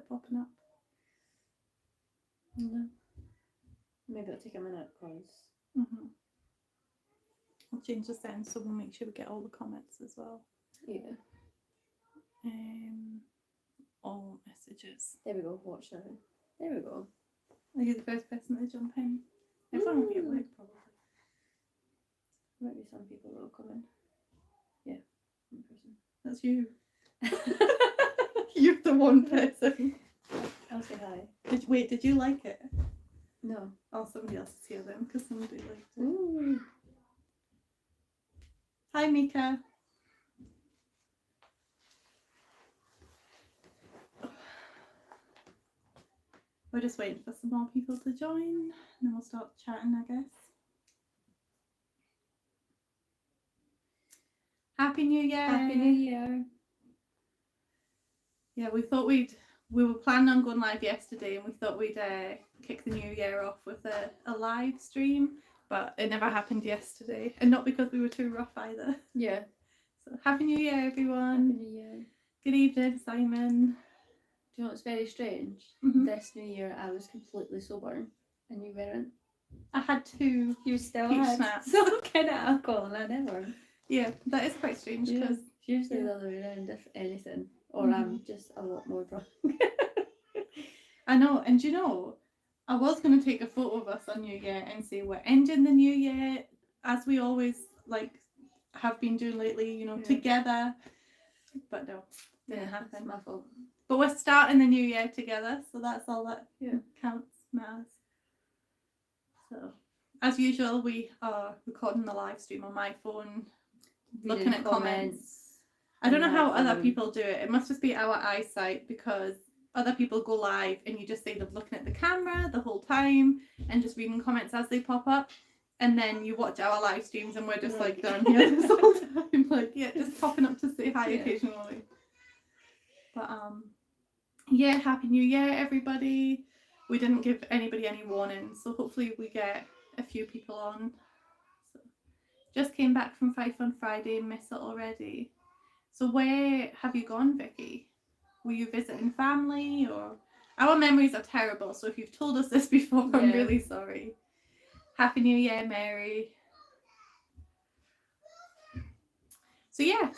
popping up. No. Maybe it'll take a minute because... I'll change the send so we'll make sure we get all the comments as well. Yeah. All messages. There we go, watch now. There we go. Are you the first person to jump in? Everyone will be at work probably. Might be some people that will come in. Yeah, one person. That's you. You're the one person. I'll say hi. Did you like it? No. Oh, somebody else is here then, because somebody liked it. Ooh. Hi, Mika. We're just waiting for some more people to join, and then we'll start chatting, I guess. Happy New Year! Happy New Year! Yeah, we were planning on going live yesterday, and we thought we'd kick the new year off with a live stream, but it never happened yesterday, and not because we were too rough either. Yeah. So Happy New Year, everyone! Happy New Year! Good evening, Simon. Do you know what's very strange? Mm-hmm. This New Year I was completely sober and you weren't. I had 2 You still peach had snacks. some kind of alcohol and I never. Yeah, that is quite strange because usually the other way around if anything. Or I'm just a lot more drunk. I know, and you know, I was going to take a photo of us on New Year and say we're ending the New Year as we always have been doing lately, together. But no, didn't happen. It's my fault. But we're starting the new year together, so that's all that counts, matters. So, as usual, we are recording the live stream on my phone, looking at comments. I don't know how other people do it. It must just be our eyesight, because other people go live and you just see them looking at the camera the whole time and just reading comments as they pop up. And then you watch our live streams and we're just down here this whole time, just popping up to say hi occasionally. But Happy New Year, everybody. We didn't give anybody any warning, so hopefully we get a few people on. So, just came back from Fife on Friday, miss it already. So where have you gone, Vicky? Were you visiting family, or? Our memories are terrible, so if you've told us this before, I'm really sorry. Happy New Year, Mary.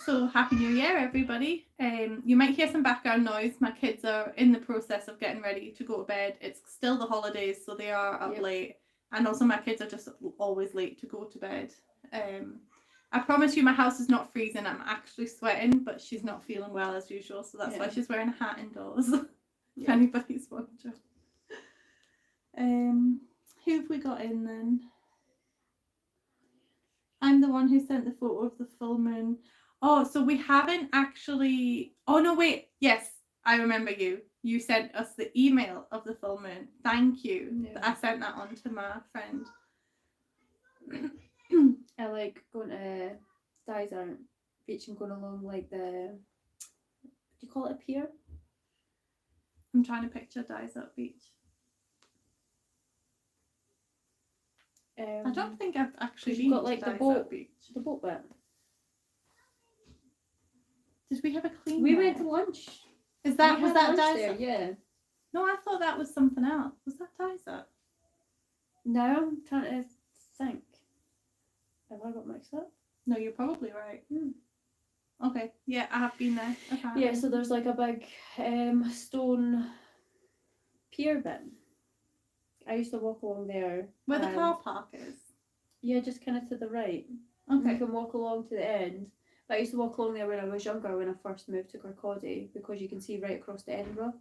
So Happy New Year, everybody. You might hear some background noise. My kids are in the process of getting ready to go to bed. It's still the holidays, so they are up late. And also my kids are just always late to go to bed. I promise you my house is not freezing. I'm actually sweating, but she's not feeling well as usual, so that's why she's wearing a hat indoors. If anybody's wondering. Who have we got in then? I'm the one who sent the photo of the full moon. Oh, so we haven't actually... Oh, no, wait. Yes, I remember you. You sent us the email of the full moon. Thank you. Yeah. I sent that on to my friend. I like going to Dysart Beach and going along the... Do you call it a pier? I'm trying to picture Dysart Beach. I don't think I've actually been got to the boat Beach. The boat bit. Did we have a clean? We went to lunch. Was that Dysart? Yeah. No, I thought that was something else. Was that Dysart? No, I'm trying to think. Have I got mixed up? No, you're probably right. Okay, yeah, I have been there. Yeah, so there's a big stone pier bit. I used to walk along there. Where the car park is? Yeah, just kind of to the right. Okay. You can walk along to the end. But I used to walk along there when I was younger, when I first moved to Kirkcaldy, because you can see right across to Edinburgh.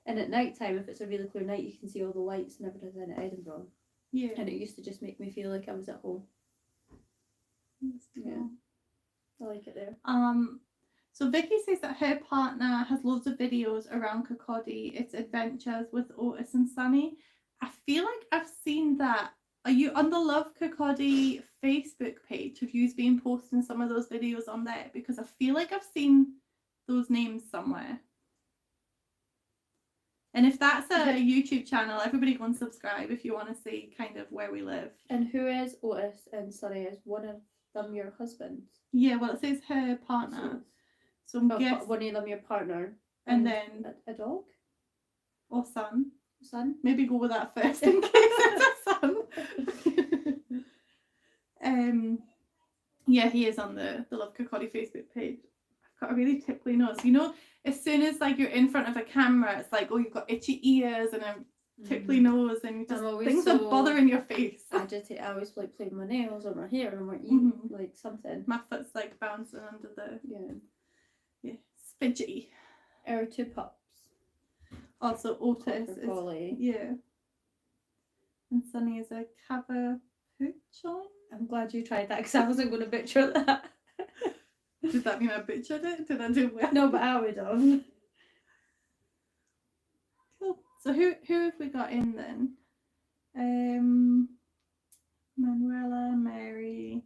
And at night time, if it's a really clear night, you can see all the lights and everything in Edinburgh. Yeah. And it used to just make me feel like I was at home. Yeah. I like it there. So Vicky says that her partner has loads of videos around Kirkcaldy, its adventures with Otis and Sunny. I feel like I've seen that. Are you on the Love Kirkcaldy Facebook page? Have you been posting some of those videos on there? Because I feel like I've seen those names somewhere. And if that's a YouTube channel, everybody go and subscribe if you want to see kind of where we live. And who is Otis and Sunny? Is one of them your husband? Yeah, well, it says her partner. So one of them your partner. And then a dog? or sun. Sun. Maybe go with that first in case it's a sun. Yeah, he is on the Love Kirkcaldy Facebook page. I've got a really tickly nose. You know, as soon as like you're in front of a camera, it's like, oh, you've got itchy ears and a tickly nose, and just things are bothering your face. I always like playing my nails or my hair or my like something. My foot's like bouncing under the fidgety. Our 2 pups. Also Otis is Collie. yeah. And Sunny is a Cavapoochon. I'm glad you tried that because I wasn't going to butcher that. Did that mean I butchered it? Did I do well? No, but I would have. Cool. So who have we got in then? Manuela, Mary.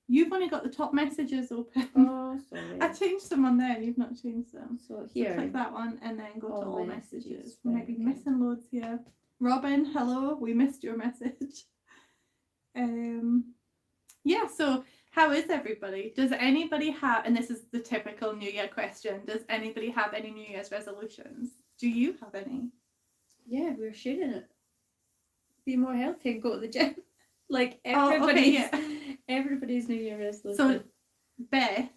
You've only got the top messages open. Oh, sorry. I changed them on there and you've not changed them. So here. So click that one and then go to all messages. We Right, might be missing loads here. Robin, hello. We missed your message. Yeah, so how is everybody? Does anybody have, and this is the typical New Year question, does anybody have any New Year's resolutions? Do you have any? Yeah, we're sharing it. Be more healthy and go to the gym. Like everybody's New Year resolution. So Beth,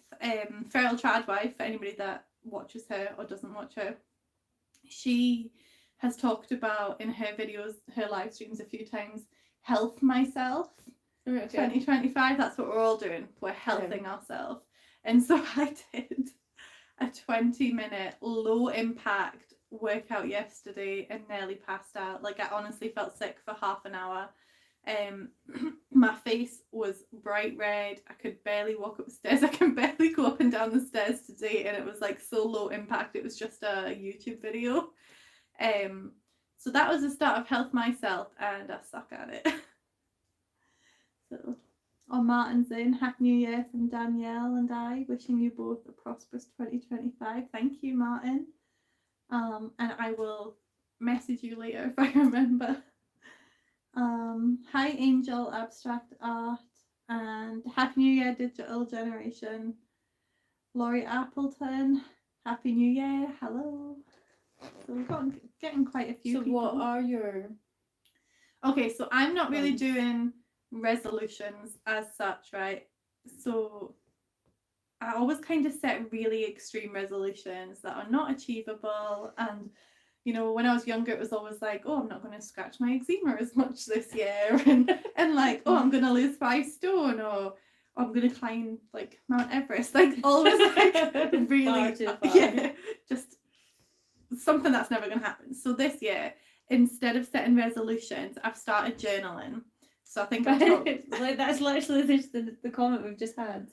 Feral Tradwife, for anybody that watches her or doesn't watch her, she has talked about in her videos, her live streams a few times, health myself. Okay. 2025, that's what we're all doing. We're healthing ourselves. And so I did a 20-minute low impact workout yesterday and nearly passed out. Like I honestly felt sick for half an hour. My face was bright red. I could barely walk upstairs. I can barely go up and down the stairs today, and it was like so low impact. It was just a YouTube video. So that was the start of health myself, and I suck at it. So, Martin's in. Happy New Year from Danielle and I. Wishing you both a prosperous 2025. Thank you, Martin. And I will message you later if I remember. Hi, Angel Abstract Art, and Happy New Year, Digital Generation. Laurie Appleton, Happy New Year. Hello. So we've got getting quite a few people. So what are your... Okay, so I'm not really doing resolutions as such, right? So I always kind of set really extreme resolutions that are not achievable, and you know, when I was younger, it was always like, oh, I'm not going to scratch my eczema as much this year, and like, oh, I'm going to lose 5 stone, or I'm going to climb like Mount Everest, like always like really, yeah, just something that's never going to happen. So this year, instead of setting resolutions, I've started journaling. So I think like that's literally the comment we've just had.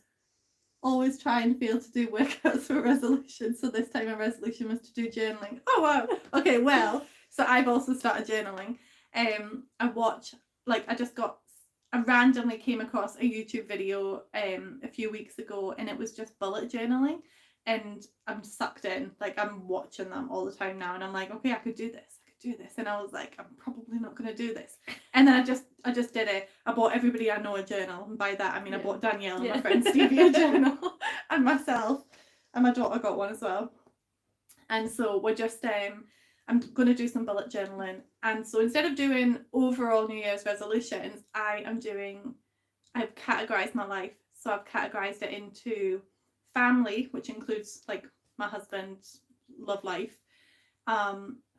Always try and fail to do workouts for resolutions. So this time my resolution was to do journaling. Oh wow. Okay, well, so I've also started journaling. I watch, like I randomly came across a YouTube video a few weeks ago, and it was just bullet journaling, and I'm sucked in. Like I'm watching them all the time now, and I'm like, okay, I could do this, and I was like, I'm probably not going to do this, and then I just did it. I bought everybody I know a journal, and by that I mean I bought Danielle and my friend Stevie a journal, and myself, and my daughter got one as well. And so we're just I'm going to do some bullet journaling, and so instead of doing overall New Year's resolutions, I've categorized my life. So I've categorized it into family, which includes like my husband's love life,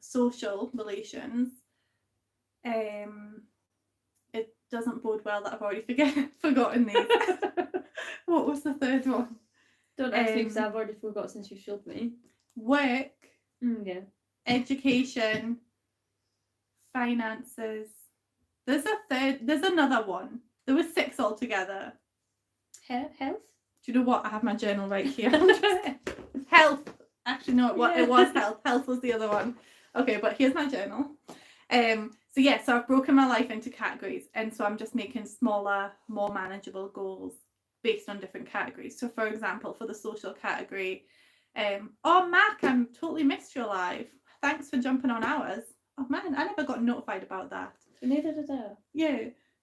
social relations. It doesn't bode well that I've already forgotten these. What was the third one? Don't ask me because I've already forgot since you showed me. Work. Yeah. Education. Finances. There's another one. There was 6 altogether. Health? Do you know what? I have my journal right here. Health. Actually, no, it was health. Health was the other one. Okay, but here's my journal. So I've broken my life into categories, and so I'm just making smaller, more manageable goals based on different categories. So for example, for the social category, Mac, I totally missed your live. Thanks for jumping on ours. Oh man, I never got notified about that. Neither did I. Yeah.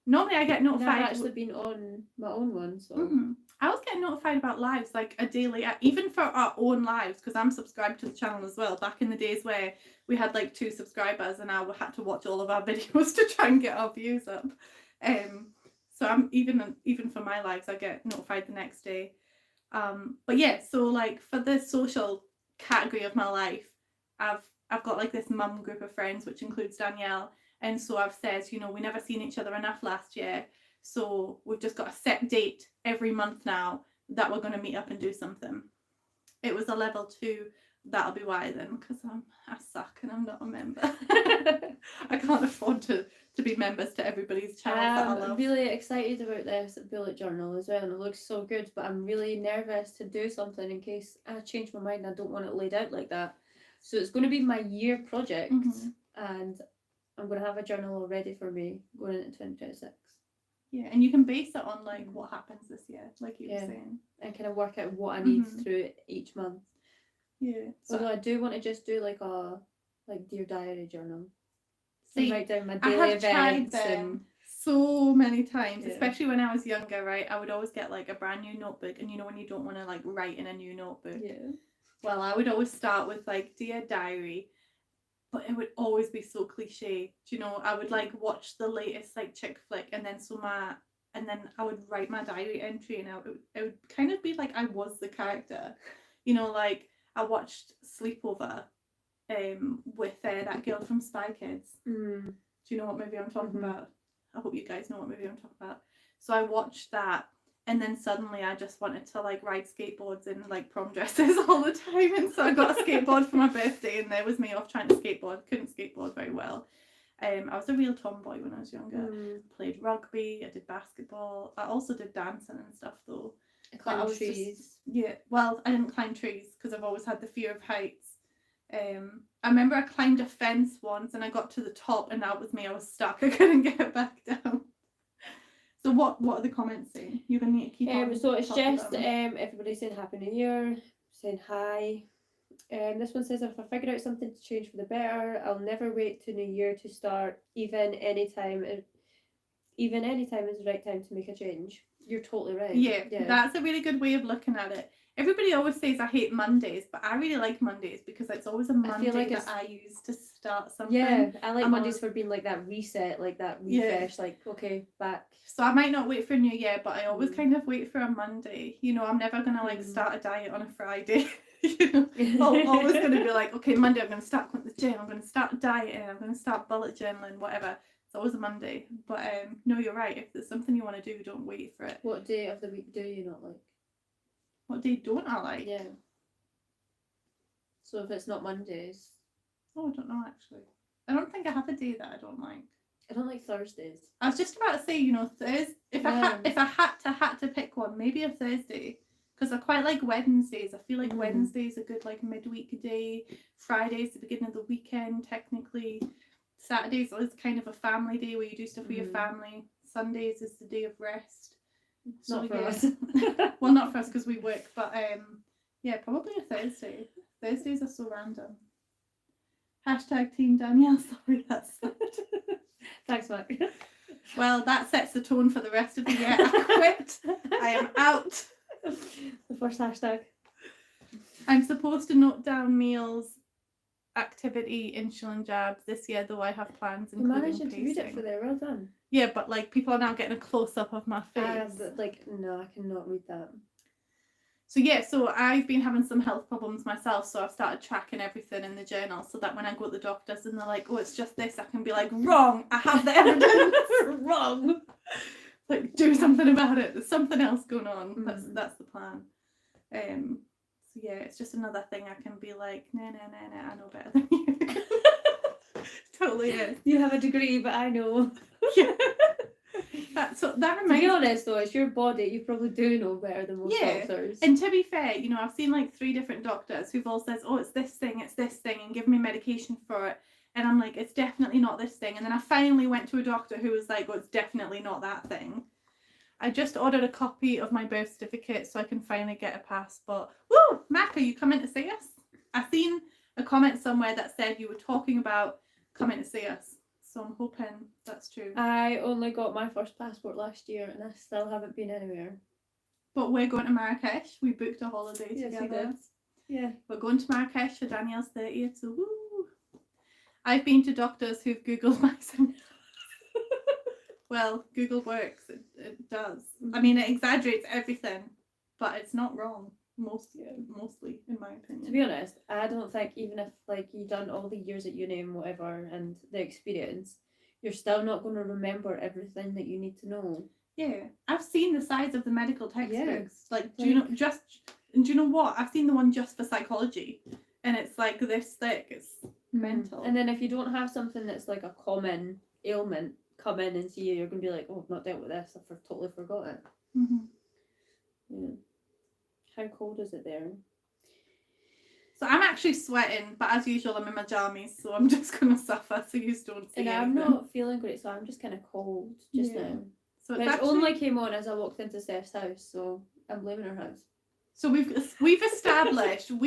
Normally I get notified. I've actually been on my own one, so. I was getting notified about lives like a daily, even for our own lives, because I'm subscribed to the channel as well. Back in the days where we had like 2 subscribers and I had to watch all of our videos to try and get our views up. So I'm even for my lives, I get notified the next day. But yeah, so like for the social category of my life, I've got like this mum group of friends, which includes Danielle, and so I've said, you know, we never seen each other enough last year. So we've just got a set date every month now that we're going to meet up and do something. It was a level 2. That'll be why then, because I suck and I'm not a member. I can't afford to be members to everybody's channels that I love. I'm really excited about this bullet journal as well, and it looks so good, but I'm really nervous to do something in case I change my mind. I don't want it laid out like that. So it's going to be my year project, and I'm going to have a journal all ready for me going into 2026. Yeah, and you can base it on like what happens this year, like you were saying, and kind of work out what I need through each month. Yeah. So I do want to just do like a Dear Diary journal. See, write down my daily events and so many times, especially when I was younger, right? I would always get like a brand new notebook, and you know when you don't want to like write in a new notebook. Yeah. Well, I would always start with like Dear Diary, but it would always be so cliche. Do you know? I would like watch the latest like chick flick, and then I would write my diary entry, and it would kind of be like I was the character. You know, like I watched Sleepover with that girl from Spy Kids. Do you know what movie I'm talking about? I hope you guys know what movie I'm talking about. So I watched that, and then suddenly I just wanted to like ride skateboards in like prom dresses all the time, and so I got a skateboard for my birthday, and there was me off trying to skateboard. Couldn't skateboard very well. I was a real tomboy when I was younger. Played rugby, I did basketball. I also did dancing and stuff though. I climbed trees. Well, I didn't climb trees because I've always had the fear of heights. I remember I climbed a fence once and I got to the top, and that was me. I was stuck. I couldn't get back down. So what are the comments saying? You're gonna need to keep on. So it's just everybody saying Happy New Year, saying hi. This one says, if I figure out something to change for the better, I'll never wait to New Year to start. Even any time is the right time to make a change. You're totally right. Yeah, that's a really good way of looking at it. Everybody always says I hate Mondays, but I really like Mondays because it's always a Monday that I use to start something. Yeah, I like Mondays for being like that reset, like that refresh, like, okay, back. So I might not wait for New Year, but I always kind of wait for a Monday. You know, I'm never going to like start a diet on a Friday. You know, I'm always going to be like, okay, Monday I'm going to start going to the gym, I'm going to start dieting, I'm going to start bullet journaling, whatever. It's always a Monday. But no, you're right. If there's something you want to do, don't wait for it. What day of the week do you not like? What day don't I like? Yeah. So if it's not Mondays. Oh, I don't know actually. I don't think I have a day that I don't like. I don't like Thursdays. I was just about to say, you know, if I had to pick one, maybe a Thursday, because I quite like Wednesdays. I feel like Wednesday's a good like midweek day. Friday's the beginning of the weekend technically. Saturdays is kind of a family day where you do stuff with your family. Sundays is the day of rest. So not for us. Well, not for us because we work, but yeah, probably a Thursday. Thursdays are so random. Hashtag Team Danielle. Sorry, that's Thanks, Mark. Well, that sets the tone for the rest of the year. I quit. I am out. The first hashtag. I'm supposed to note down meals, activity, insulin jabs this year, though I have plans including You managed to pacing. read it for there. Well done. Yeah, but like people are now getting a close up of my face. No, I cannot read that. So yeah, so I've been having some health problems myself, so I've started tracking everything in the journal so that when I go to the doctors and they're like, oh, it's just this, I can be like, wrong, I have the evidence. Wrong. Like, do something about it. There's something else going on. That's the plan. So yeah, it's just another thing I can be like, nah, I know better than you. Totally is. You have a degree, but I know. Yeah. That reminds me. To be honest though, it's your body, you probably do know better than most doctors. And to be fair, you know, I've seen like 3 different doctors who've all said, oh, it's this thing, and give me medication for it. And I'm like, it's definitely not this thing. And then I finally went to a doctor who was like, oh, it's definitely not that thing. I just ordered a copy of my birth certificate so I can finally get a passport. Woo! Mac, are you coming to see us? I've seen a comment somewhere that said you were talking about coming to see us. So I'm hoping that's true. I only got my first passport last year and I still haven't been anywhere. But we're going to Marrakesh. We booked a holiday Yes, we together. did. Yeah. We're going to Marrakesh for Danielle's 30th, so woo! I've been to doctors who've Googled my symptoms. Well, Google works. It does. I mean, it exaggerates everything, but it's not wrong. Mostly, in my opinion. To be honest, I don't think even if like you've done all the years at uni and whatever and the experience, you're still not going to remember everything that you need to know. Yeah, I've seen the size of the medical textbooks. Yeah. Like, do you know what? I've seen the one just for psychology, and it's like this thick. It's mental. And then if you don't have something that's like a common ailment come in and see you, you're going to be like, oh, I've not dealt with this. I've totally forgot it. Mm-hmm. Yeah. How cold is it there? So I'm actually sweating, but as usual, I'm in my jammies, so I'm just going to suffer so you don't see And anything. I'm not feeling great, so I'm just kind of cold just now. So But it only came on as I walked into Steph's house, so I'm blaming her house. So we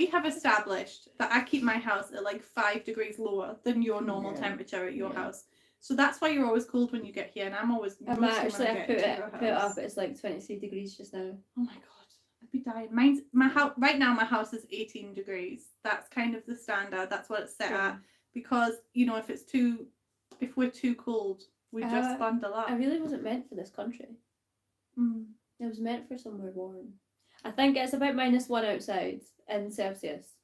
have established that I keep my house at like 5 degrees lower than your normal temperature at your house. So that's why you're always cold when you get here, and I'm always. I put it up. It's like 23 degrees just now. Oh my god, I'd be dying. My house right now. My house is 18 degrees. That's kind of the standard. That's what it's set at, because if we're too cold, we just bundle up. I really wasn't meant for this country. It was meant for somewhere warm. I think it's about -1 outside in Celsius.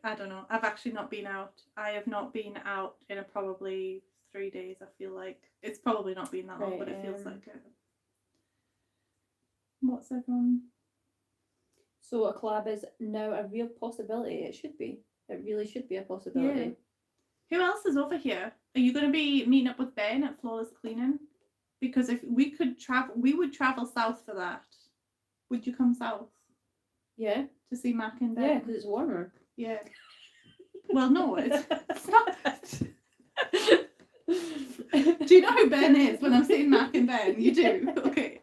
I don't know. I've actually not been out. I have not been out in probably 3 days. I feel like it's probably not been that long, but it feels like it. What's everyone? So a collab is now a real possibility. It should be. It really should be a possibility. Yeah. Who else is over here? Are you going to be meeting up with Ben at Flawless Cleaning? Because if we could travel, we would travel south for that. Would you come south? Yeah. To see Mac and Ben? Yeah, because it's warmer. Yeah. Well, no, it's not. Do you know who Ben is when I'm saying Mac and Ben? You do?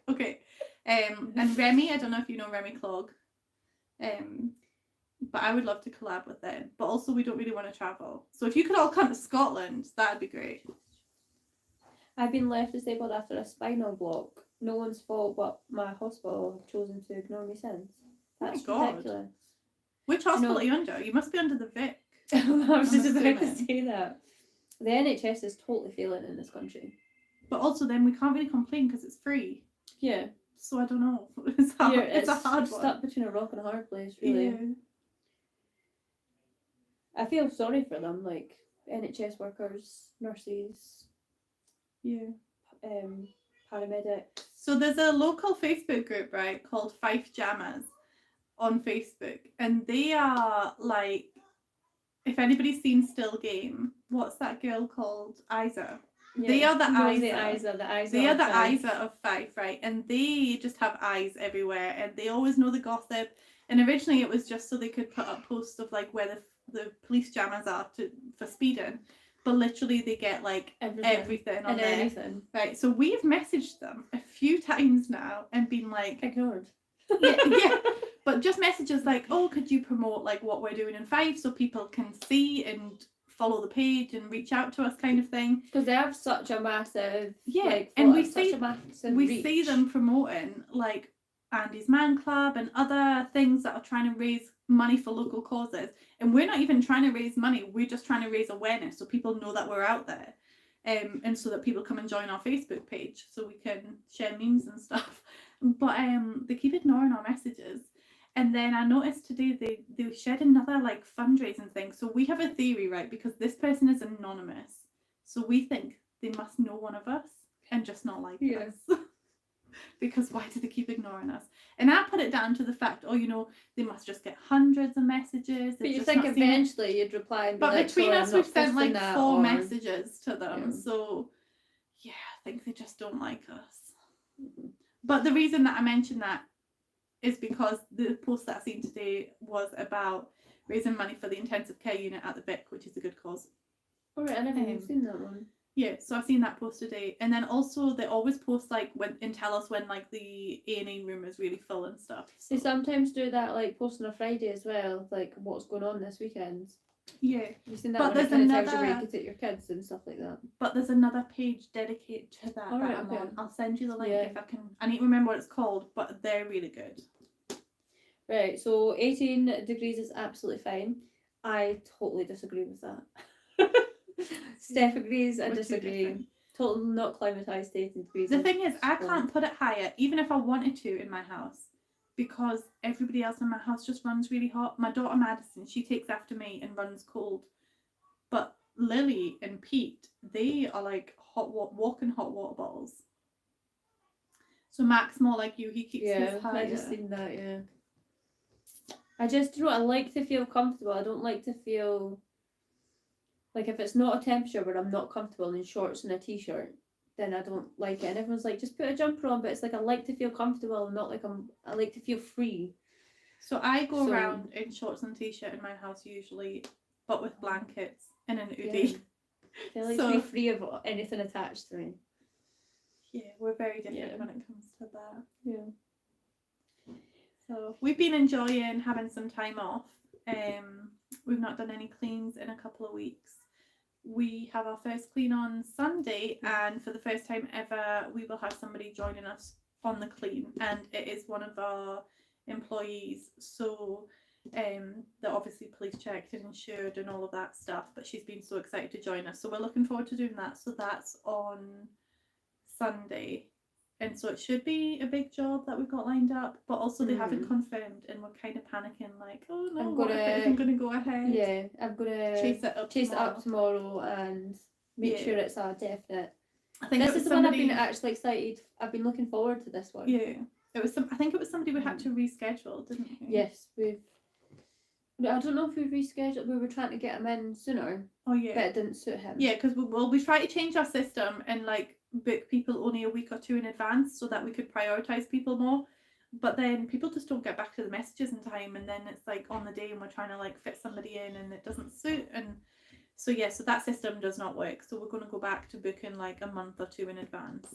Okay. And Remy, I don't know if you know Remy Clog. But I would love to collab with them. But also we don't really want to travel. So if you could all come to Scotland, that'd be great. I've been left disabled after a spinal block. No one's fault, but my hospital have chosen to ignore me since. That's ridiculous. Which hospital are you under? You must be under the Vic. I was just about to say that. The NHS is totally failing in this country. But also then we can't really complain because it's free. Yeah. So I don't know. It's hard. It's a hard one. Stuck between a rock and a hard place, really. Yeah. I feel sorry for them, like NHS workers, nurses. Yeah. Paramedics. So there's a local Facebook group, right, called Fife Jammers on Facebook, and they are like, if anybody's seen Still Game, what's that girl called? Isa. Yeah, they are the Isa. They are the Isa of Fife, right? And they just have eyes everywhere, and they always know the gossip. And originally it was just so they could put up posts of like where the police jammers are for speeding. But literally they get like everything on there. Anything. Right, so we've messaged them a few times now and been like... Ignored. Yeah. But just messages like, oh, could you promote like what we're doing in Fife so people can see and follow the page and reach out to us kind of thing. Because they have such a massive... and we see them promoting like Andy's Man Club and other things that are trying to raise money for local causes, and we're not even trying to raise money, we're just trying to raise awareness so people know that we're out there, and so that people come and join our Facebook page so we can share memes and stuff. But they keep ignoring our messages, and then I noticed today they shared another like fundraising thing. So we have a theory, right, because this person is anonymous, so we think they must know one of us and just not like us. Because why do they keep ignoring us? And I put it down to the fact, they must just get hundreds of messages. But you think eventually you'd reply and be like, between us, we've sent like 4 messages to them. Yeah. So, yeah, I think they just don't like us. Mm-hmm. But the reason that I mentioned that is because the post that I seen today was about raising money for the intensive care unit at the Vic, which is a good cause. All right, I never even seen that one. Yeah, so I've seen that post today, and then also they always post like and tell us when like the A&E room is really full and stuff. So. They sometimes do that, like post on a Friday as well, like what's going on this weekend. Yeah. Have you seen that But one? there's It kind of tells you where another- you can take your kids and stuff like that. But there's another page dedicated to that All that right, I'm okay. on. I'll send you the link Yeah. if I can. I need to remember what it's called, but they're really good. Right, so 18 degrees is absolutely fine. I totally disagree with that. Steph agrees, I We're too disagree. different. Totally not climatised to 18 degrees. The thing is, I fine. can't put it higher, even if I wanted to in my house, because everybody else in my house just runs really hot. My daughter Madison, she takes after me and runs cold. But Lily and Pete, they are like walking hot water bottles. So Mac's more like you, he keeps his higher. I just seen that, yeah. I just, I like to feel comfortable. I don't like to feel like if it's not a temperature where I'm not comfortable in shorts and a t-shirt, then I don't like it. And everyone's like, just put a jumper on, but it's like I like to feel comfortable, not like I like to feel free. So I go around in shorts and t-shirt in my house usually, but with blankets and an hoodie. Yeah. I like to be free of anything attached to me. Yeah, we're very different when it comes to that. Yeah. So we've been enjoying having some time off. We've not done any cleans in a couple of weeks. We have our first clean on Sunday, and for the first time ever, we will have somebody joining us on the clean, and it is one of our employees. So they're obviously police checked and insured and all of that stuff, but she's been so excited to join us. So we're looking forward to doing that. So that's on Sunday. And so it should be a big job that we've got lined up, but also they haven't confirmed, and we're kind of panicking, like, oh no, what if it isn't going to go ahead? Yeah, I'm gonna chase it up tomorrow and make sure it's a definite. I think this is the one I've been actually excited. I've been looking forward to this one. Yeah, it was I think it was somebody we had to reschedule, didn't we? Yes, I don't know if we rescheduled. We were trying to get him in sooner. Oh yeah, but it didn't suit him. Yeah, because we try to change our system and like book people only a week or two in advance so that we could prioritize people more, but then people just don't get back to the messages in time, and then it's like on the day and we're trying to like fit somebody in and it doesn't suit, and so so that system does not work. So we're going to go back to booking like a month or two in advance,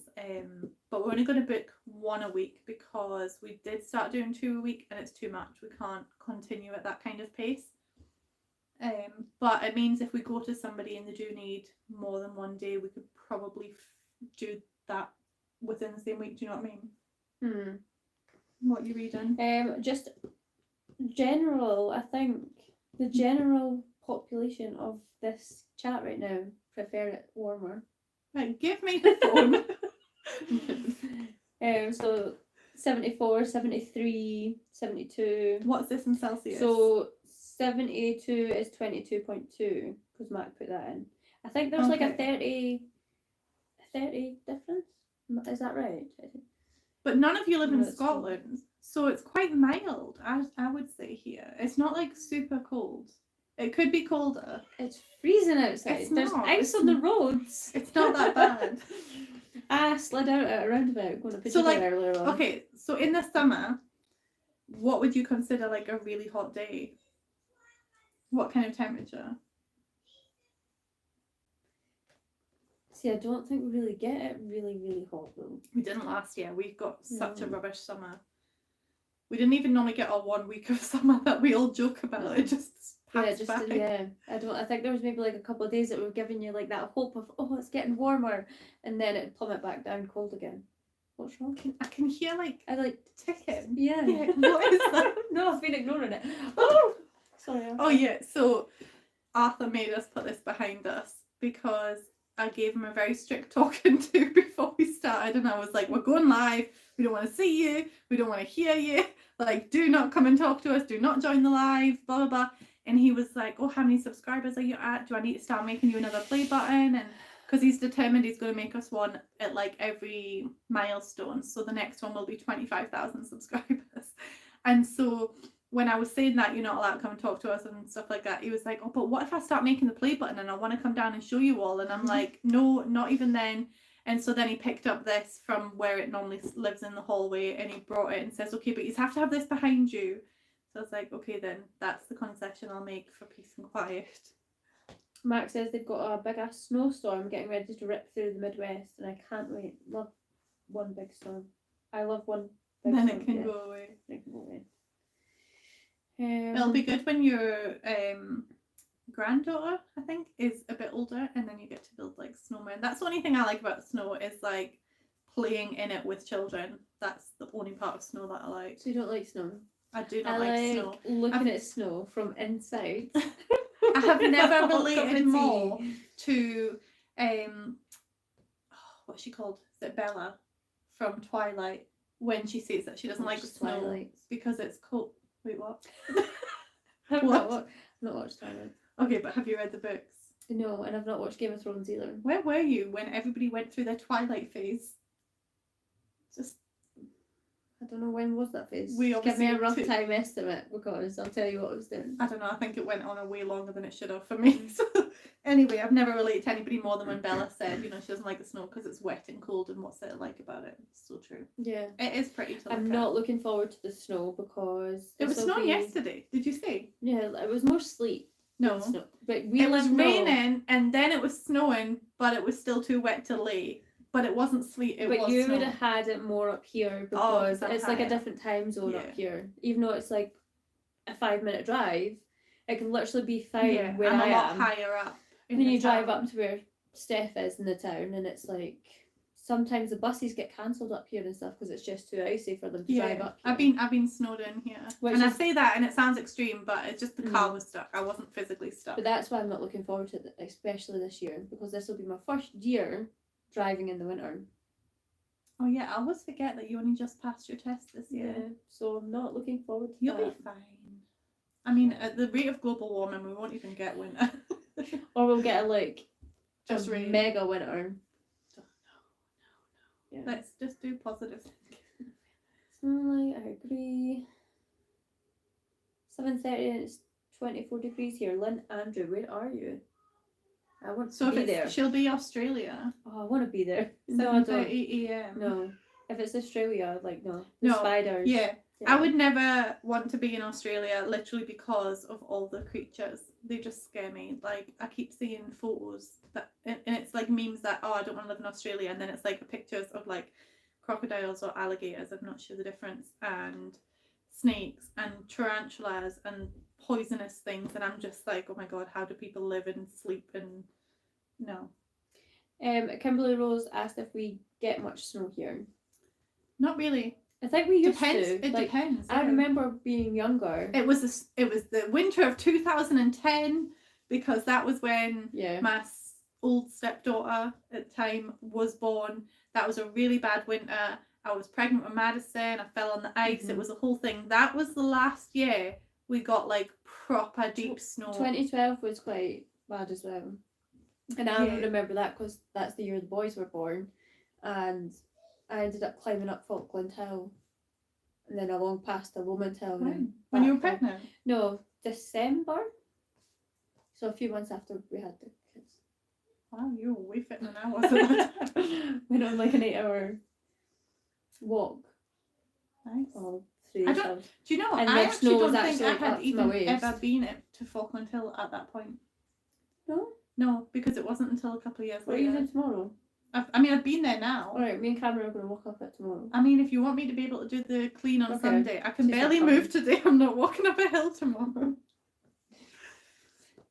but we're only going to book one a week because we did start doing 2 a week and it's too much. We can't continue at that kind of pace. But it means if we go to somebody and they do need more than one day, we could probably do that within the same week. Do you know what I mean? What are you reading? Just general. I think the general population of this chat right now prefer it warmer. Right, give me the phone. So 74, 73, 72. What's this in Celsius? So 72 is 22.2 because Mac put that in. I think there's like a 30 difference. Is that right? But none of you live in Scotland, so it's quite mild, I would say here. It's not like super cold. It could be colder. It's freezing outside. There's ice on the roads. It's not that bad. I slid out at a roundabout going to pitch earlier on. Okay, so in the summer, what would you consider like a really hot day? What kind of temperature? See, I don't think we really get it really, really hot though. We didn't last year. We got such a rubbish summer. We didn't even normally get our 1 week of summer that we all joke about. It just passed by. I think there was maybe like a couple of days that were giving you like that hope of, oh, it's getting warmer, and then it plummet back down cold again. What's wrong? I can hear like ticking. Yeah. What is that? No, I've been ignoring it. Oh, sorry. Oh yeah. So Arthur made us put this behind us because I gave him a very strict talking to before we started, and I was like, we're going live, we don't want to see you, we don't want to hear you, like do not come and talk to us, do not join the live, blah blah blah. And he was like, oh, how many subscribers are you at? Do I need to start making you another play button? And because he's determined he's going to make us one at like every milestone, so the next one will be 25,000 subscribers. And so when I was saying that you're not allowed to come and talk to us and stuff like that, he was like, oh, but what if I start making the play button and I want to come down and show you all? And I'm like, no, not even then. And so then he picked up this from where it normally lives in the hallway, and he brought it and says, okay, but you have to have this behind you. So I was like, okay, then that's the concession I'll make for peace and quiet. Mark says they've got a big ass snowstorm getting ready to rip through the Midwest, and I can't wait. Love one big storm. I love one big then storm. It can go away. It can go away. It'll be good when you're granddaughter, I think, is a bit older, and then you get to build like snowmen. That's the only thing I like about snow is like playing in it with children. That's the only part of snow that I like. So you don't like snow? I do I not like snow. looking at snow from inside. I have never Hot cup of related tea. more to what's she called? Is it Bella from Twilight when she says that she doesn't like snow Twilight. because it's cold. Wait, what? I've What? not watched Twilight. Okay, but have you read the books? No, and I've not watched Game of Thrones either. Where were you when everybody went through their Twilight phase? Just I don't know, when was that phase? We Give me a obviously rough took- time estimate, because I'll tell you what I was doing. I don't know. I think it went on a way longer than it should have for me. So anyway, I've never related to anybody more than when Bella said, you know, she doesn't like the snow because it's wet and cold, and what's it like about it? It's so true. Yeah. It is pretty to look I'm at. not looking forward to the snow because It was this'll snowing be- yesterday. Did you see? Yeah, it was more sleet. No. than snow. But we It was live raining and then it was snowing, but it was still too wet to lay. But it wasn't sleet. It but was you snow. would have had it more up here Oh, because 'cause I'm it's like a higher. different time zone up Yeah. here. Even though it's like a 5-minute drive, it can literally be fine Yeah, where I'm I a lot am. higher up. in Then the you drive town. up to where Steph is in the town, and it's like sometimes the buses get cancelled up here and stuff because it's just too icy for them to drive Yeah, up here. I've been snowed in here, Which and I is- say that, and it sounds extreme, but it's just the car Mm. was stuck. I wasn't physically stuck. But that's why I'm not looking forward to it, especially this year, because this will be my first year driving in the winter. Oh yeah, I always forget that you only just passed your test this year. So I'm not looking forward to You'll that. be fine. I mean, at the rate of global warming, we won't even get winter. Or we'll get Just a rain. mega winter. Yeah. Let's just do positive thinking. Sunlight, I agree. 7:30 and it's 24 degrees here. Lynn, Andrew, where are you? I want So to if be it's, there. she'll be Australia. Oh, I want to be there. No, I don't. 7:30 a.m. No. If it's Australia, no. The No, spiders. Yeah, I would never want to be in Australia literally because of all the creatures. They just scare me. Like, I keep seeing photos that, and it's like memes that, oh, I don't want to live in Australia, and then it's like pictures of like crocodiles or alligators, I'm not sure the difference, and snakes and tarantulas and poisonous things, and I'm just like, oh my god, how do people live and sleep? And no, Kimberly Rose asked if we get much snow here. not really. I think we used Depends. to. It depends. I yeah. remember being younger. It was the winter of 2010, because that was when Yeah. my old stepdaughter at the time was born. That was a really bad winter. I was pregnant with Madison. I fell on the ice. It Mhm. was a whole thing. That was the last year we got like proper deep snow. 2012 was quite bad as well. And I Yeah. remember that because that's the year the boys were born. And I ended up climbing up Falkland Hill. And then along past the Lomond Hill. and then When you were back down. pregnant? No, December. So a few months after we had the kids. Wow, you were way fitter than I was at that time. Went on like an 8-hour walk. Nice. All through I the don't- hills. Do you know, And I the actually snow was don't think I actually up had to my even waist. ever been to Falkland Hill at that point. No? No, because it wasn't until a couple of years What are you later. doing tomorrow? I've been there now. Alright, me and Cameron are going to walk up it tomorrow. I mean, if you want me to be able to do the clean on Okay. Sunday, I can She's not barely coming. move today. I'm not walking up a hill tomorrow.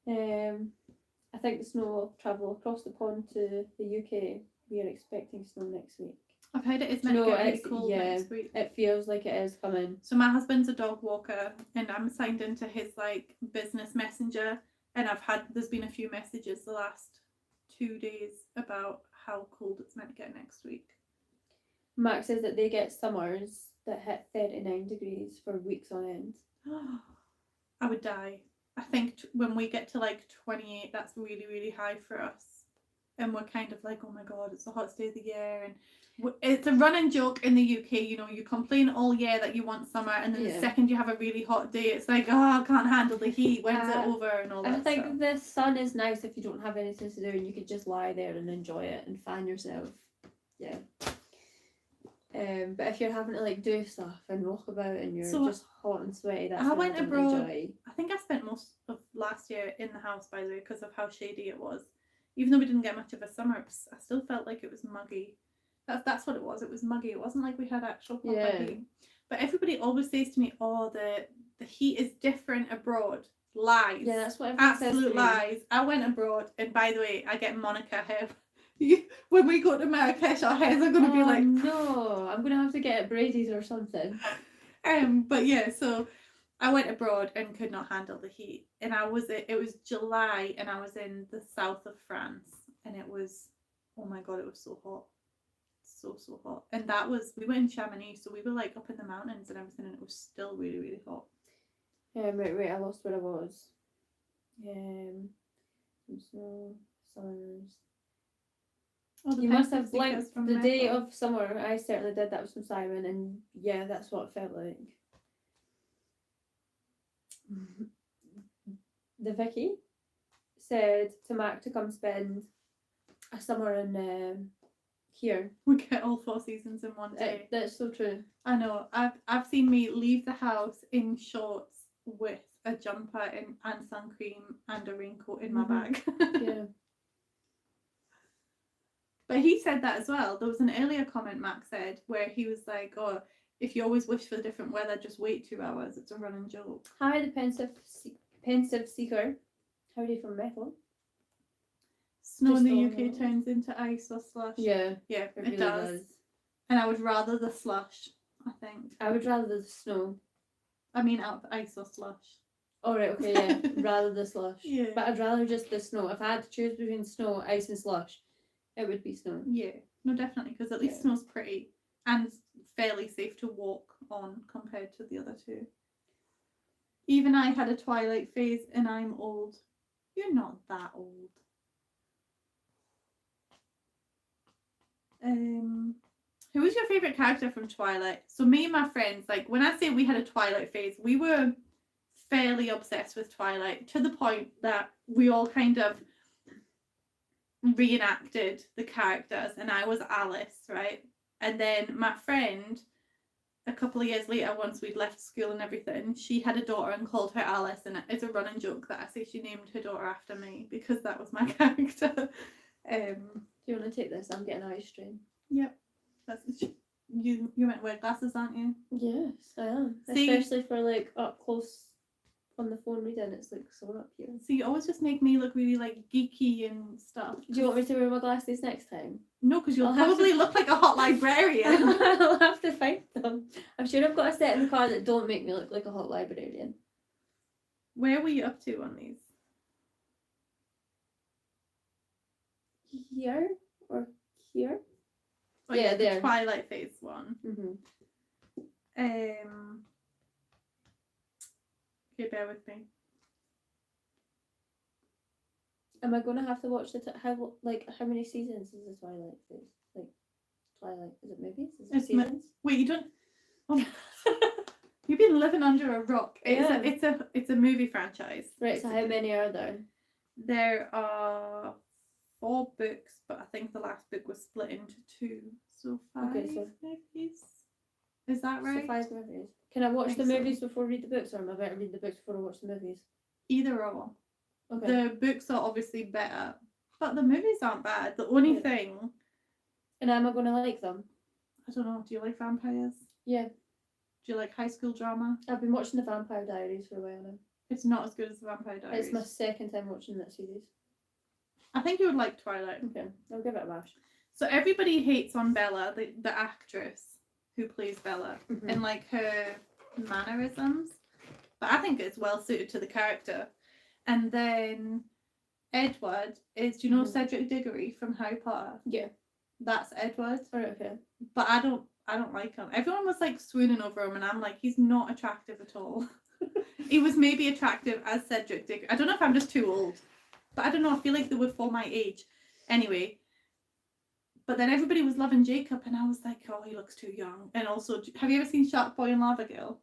I think the snow will travel across the pond to the UK. We are expecting snow next week. I've heard it is meant No, to get really it's- cold yeah. next week. It feels like it is coming. So my husband's a dog walker, and I'm signed into his like business messenger, and there's been a few messages the last 2 days about how cold it's meant to get next week. Mark says that they get summers that hit 39 degrees for weeks on end. I would die. I think when we get to like 28, that's really, really high for us. And we're kind of like, oh my god, it's the hottest day of the year. And it's a running joke in the UK, you know, you complain all year that you want summer, and then the Yeah. second you have a really hot day, it's like, oh, I can't handle the heat. When's it over? And all that I think stuff. the sun is nice if you don't have anything to do and you could just lie there and enjoy it and fan yourself. Yeah. But if you're having to like do stuff and walk about and you're So, just hot and sweaty, that's I when went I don't abroad- enjoy. I think I spent most of last year in the house, by the way, because of how shady it was. Even though we didn't get much of a summer, I still felt like it was muggy. That's what it was. It was muggy. It wasn't like we had actual proper Yeah. heat. But everybody always says to me, "Oh, the heat is different abroad." Lies. Yeah, that's what everyone says to Absolute me. lies. I went abroad, and by the way, I get Monica hair. When we go to Marrakesh, our hairs are going to be like. No, I'm gonna have to get it braided or something. But yeah, so I went abroad and could not handle the heat, and it was July, and I was in the south of France, and it was, oh my god, it was so hot, so hot, and we went in Chamonix, so we were like up in the mountains and everything, and it was still really hot. Wait, I lost where I was. So summers. You must have blanked the day of summer. I certainly did. That was from Simon, and yeah, that's what it felt like. The Vicky said to Mac to come spend a summer in here. We get all 4 seasons in one day. That's so true. I know. I've seen me leave the house in shorts with a jumper and sun cream and a raincoat in my bag. Yeah. But he said that as well. There was an earlier comment Mac said where he was like, oh, if you always wish for different weather, just wait 2 hours. It's a running joke. Hi, the pensive seeker. Howdy from Metal. Snow in the UK turns into ice or slush. Yeah. Yeah, it really does. And I would rather the slush, I think. I would rather the snow. I mean, out of ice or slush. Oh, right, okay, yeah. Rather the slush. Yeah. But I'd rather just the snow. If I had to choose between snow, ice, and slush, it would be snow. Yeah, no, definitely, because at least snow's pretty and fairly safe to walk on compared to the other two. Even I had a Twilight phase, and I'm old. You're not that old. Who was your favourite character from Twilight? So me and my friends, like when I say we had a Twilight phase, we were fairly obsessed with Twilight to the point that we all kind of reenacted the characters, and I was Alice, right? And then my friend, a couple of years later, once we'd left school and everything, she had a daughter and called her Alice, and it's a running joke that I say she named her daughter after me because that was my character. Do you want to take this? I'm getting eye strain. Yep. You're meant to wear glasses, aren't you? Yes, I am. See, especially for like up close on the phone reading, it's like so up here. So you always just make me look really like geeky and stuff. Do you want me to wear my glasses next time? No, because you'll probably look like a hot librarian. I'll have to find them. I'm sure I've got a set in the car that don't make me look like a hot librarian. Where were you up to on these? Here or here? Oh, yeah, the there. Twilight phase one. Mm-hmm. Okay, bear with me. Am I gonna have to watch how many seasons is the Twilight phase? Like Twilight, is it movies? Is it seasons? Wait, you don't. Oh. You've been living under a rock. It's a movie franchise. Right. Basically. So how many are there? There are 4 books, but I think the last book was split into 2, so 5 movies. Is that right? So 5 movies. Can I watch the movies before I read the books, or am I better read the books before I watch the movies? Either or. Okay. The books are obviously better, but the movies aren't bad. The only thing. And am I going to like them? I don't know. Do you like vampires? Yeah. Do you like high school drama? I've been watching the Vampire Diaries for a while now. It's not as good as the Vampire Diaries. It's my second time watching that series. I think you would like Twilight. Okay, I'll give it a bash. So everybody hates on Bella, the actress who plays Bella, and like her mannerisms, but I think it's well suited to the character. And then Edward is, do you know Cedric Diggory from Harry Potter? Yeah, that's Edward. Oh, okay. But I don't like him. Everyone was like swooning over him, and I'm like, he's not attractive at all. He was maybe attractive as Cedric Diggory. I don't know if I'm just too old, but I don't know. I feel like they were for my age. Anyway. But then everybody was loving Jacob, and I was like, oh, he looks too young. And also, have you ever seen Shark Boy and Lava Girl?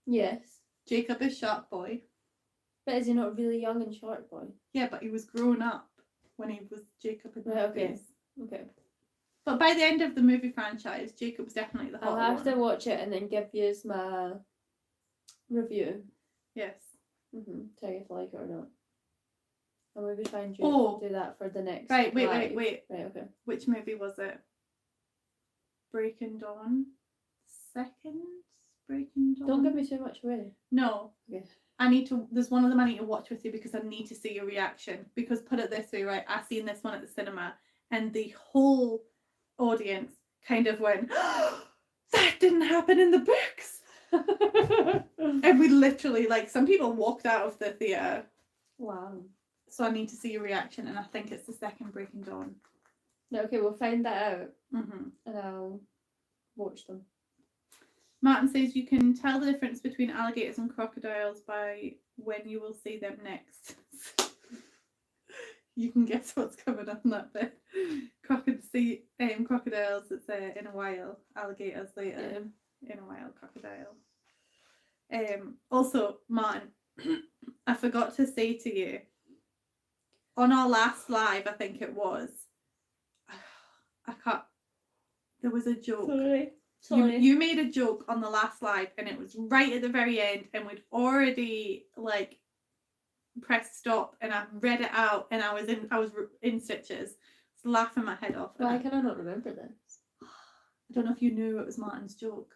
Yes. Jacob is Shark Boy. But is he not really young and Shark Boy? Yeah, but he was grown up when he was Jacob in the movies. Okay. But by the end of the movie franchise, Jacob's definitely the hot one. I'll have to watch it and then give you my review. Yes. Tell you if I like it or not. I'll maybe try and do that for the next. Right, wait. Right, okay. Which movie was it? Breaking Dawn? Second Breaking Dawn. Don't give me too much away. No. Okay. There's one of them I need to watch with you because I need to see your reaction. Because put it this way, right? I seen this one at the cinema and the whole audience kind of went, that didn't happen in the books. And we literally, like, some people walked out of the theatre. Wow. So I need to see your reaction, and I think it's the second Breaking Dawn. Okay, we'll find that out. Mm-hmm. And I'll watch them. Martin says you can tell the difference between alligators and crocodiles by when you will see them next. You can guess what's coming up in that bit. Crocodiles, it's in a while. Alligators later. In a while, crocodile. Also, Martin, I forgot to say to you, on our last live, I think it was, there was a joke. Sorry. You made a joke on the last live and it was right at the very end and we'd already like pressed stop and I read it out and I was in stitches, laughing my head off. Why can I not remember this? I don't know if you knew it was Martin's joke.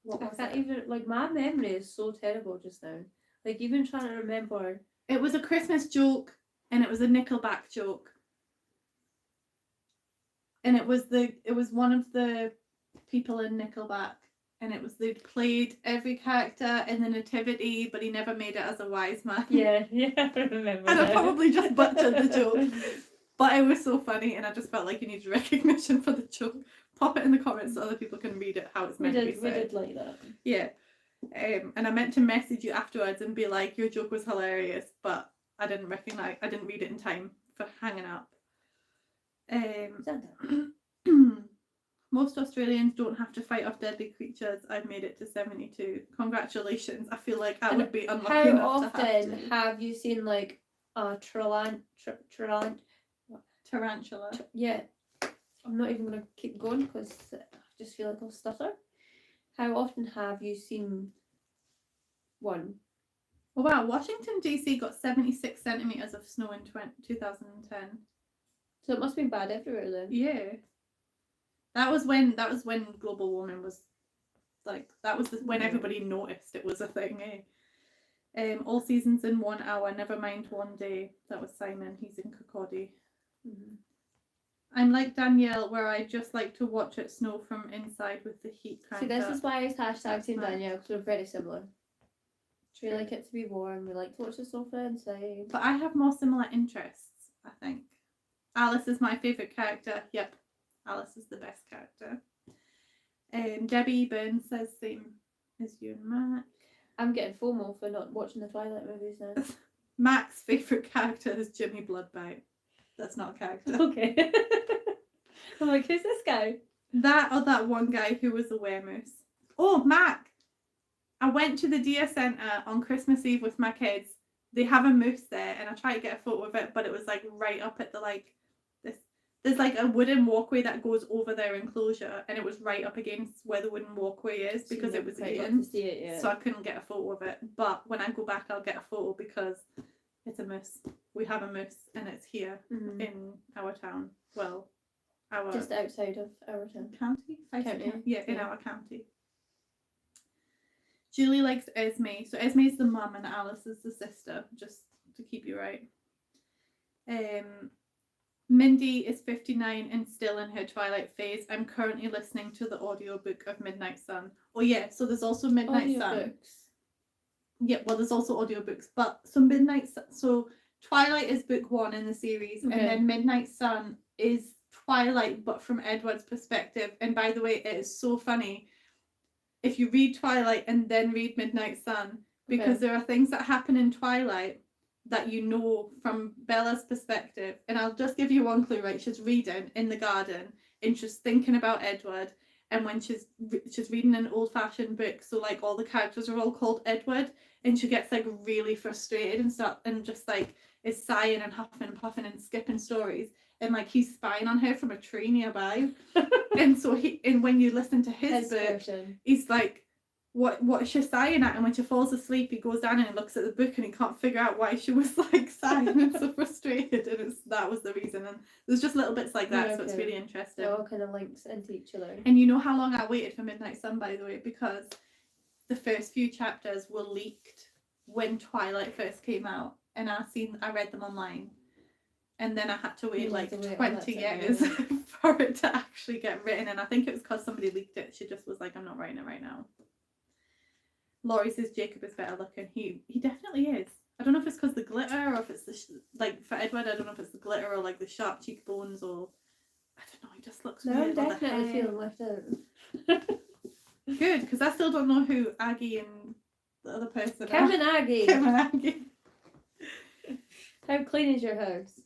What was I can't it? even, like, my memory is so terrible just now. Like, even trying to remember. It was a Christmas joke and it was a Nickelback joke. And it was one of the people in Nickelback, and they played every character in the Nativity, but he never made it as a wise man. Yeah, I remember. And I probably just butchered the joke, but it was so funny, and I just felt like you needed recognition for the joke. Pop it in the comments so other people can read it how it's meant to be said. We did like that. Yeah, and I meant to message you afterwards and be like, your joke was hilarious, but I didn't read it in time for hanging up. Most Australians don't have to fight off deadly creatures. I've made it to 72. Congratulations. I feel like I would be unlucky enough to have How often have you seen like a tarantula? Yeah. I'm not even going to keep going because I just feel like I'll stutter. How often have you seen one? Oh wow, Washington DC got 76 centimetres of snow in 2010. So it must have been bad everywhere then. Yeah. That was when global warming was like, when everybody noticed it was a thing, eh? All seasons in 1 hour, never mind one day. That was Simon, he's in Kirkcaldy. Mm-hmm. I'm like Danielle, where I just like to watch it snow from inside with the heat cranked See, this up. is why it's hashtag Team Danielle, because we're very similar. We like it to be warm, we like to watch the snow from inside. But I have more similar interests, I think. Alice is my favourite character. Yep, Alice is the best character. Debbie Burns says same as you and Mac. I'm getting FOMO for not watching the Twilight movies now. Mac's favourite character is Jimmy Bloodbite. That's not a character. Okay. I'm like, who's this guy? That one guy who was a weremoose. Oh, Mac! I went to the Deer Centre on Christmas Eve with my kids. They have a moose there, and I tried to get a photo of it, but it was like right up at the there's like a wooden walkway that goes over their enclosure, and it was right up against where the wooden walkway is because it was eaten. So I couldn't get a photo of it. But when I go back, I'll get a photo because it's a moose. We have a moose, and it's here in our town. Well, just outside of our town. County? County. Yeah, in our county. Julie likes Esme. So Esme's the mum and Alice is the sister, just to keep you right. Mindy is 59 and still in her Twilight phase. I'm currently listening to the audiobook of Midnight Sun. Oh yeah, so there's also Midnight Sun. Yeah, well there's also audiobooks, but so Twilight is book 1 in the series, and then Midnight Sun is Twilight but from Edward's perspective. And by the way, it is so funny if you read Twilight and then read Midnight Sun, because there are things that happen in Twilight that you know from Bella's perspective. And I'll just give you one clue, right? She's reading in the garden and she's thinking about Edward, and when she's reading an old-fashioned book, so like all the characters are all called Edward, and she gets like really frustrated and just like is sighing and huffing and puffing and skipping stories, and like he's spying on her from a tree nearby. And so when you listen to his book, he's like what is she sighing at? And when she falls asleep, he goes down and he looks at the book and he can't figure out why she was like sighing and so frustrated. And that was the reason. And there's just little bits like that, so it's really interesting. It all kind of links into each other. And you know how long I waited for Midnight Sun, by the way, because the first few chapters were leaked when Twilight first came out, and I read them online. And then I had to wait like 20 years for it to actually get written. And I think it was because somebody leaked it. She just was like, I'm not writing it right now. Laurie says Jacob is better looking. He definitely is. I don't know if it's because the glitter or if it's like for Edward, I don't know if it's the glitter or like the sharp cheekbones or I don't know. He just looks weird. I'm definitely feeling left out. Good, because I still don't know who Aggie and the other person Kim are. and Aggie. Kim and Aggie. How clean is your house?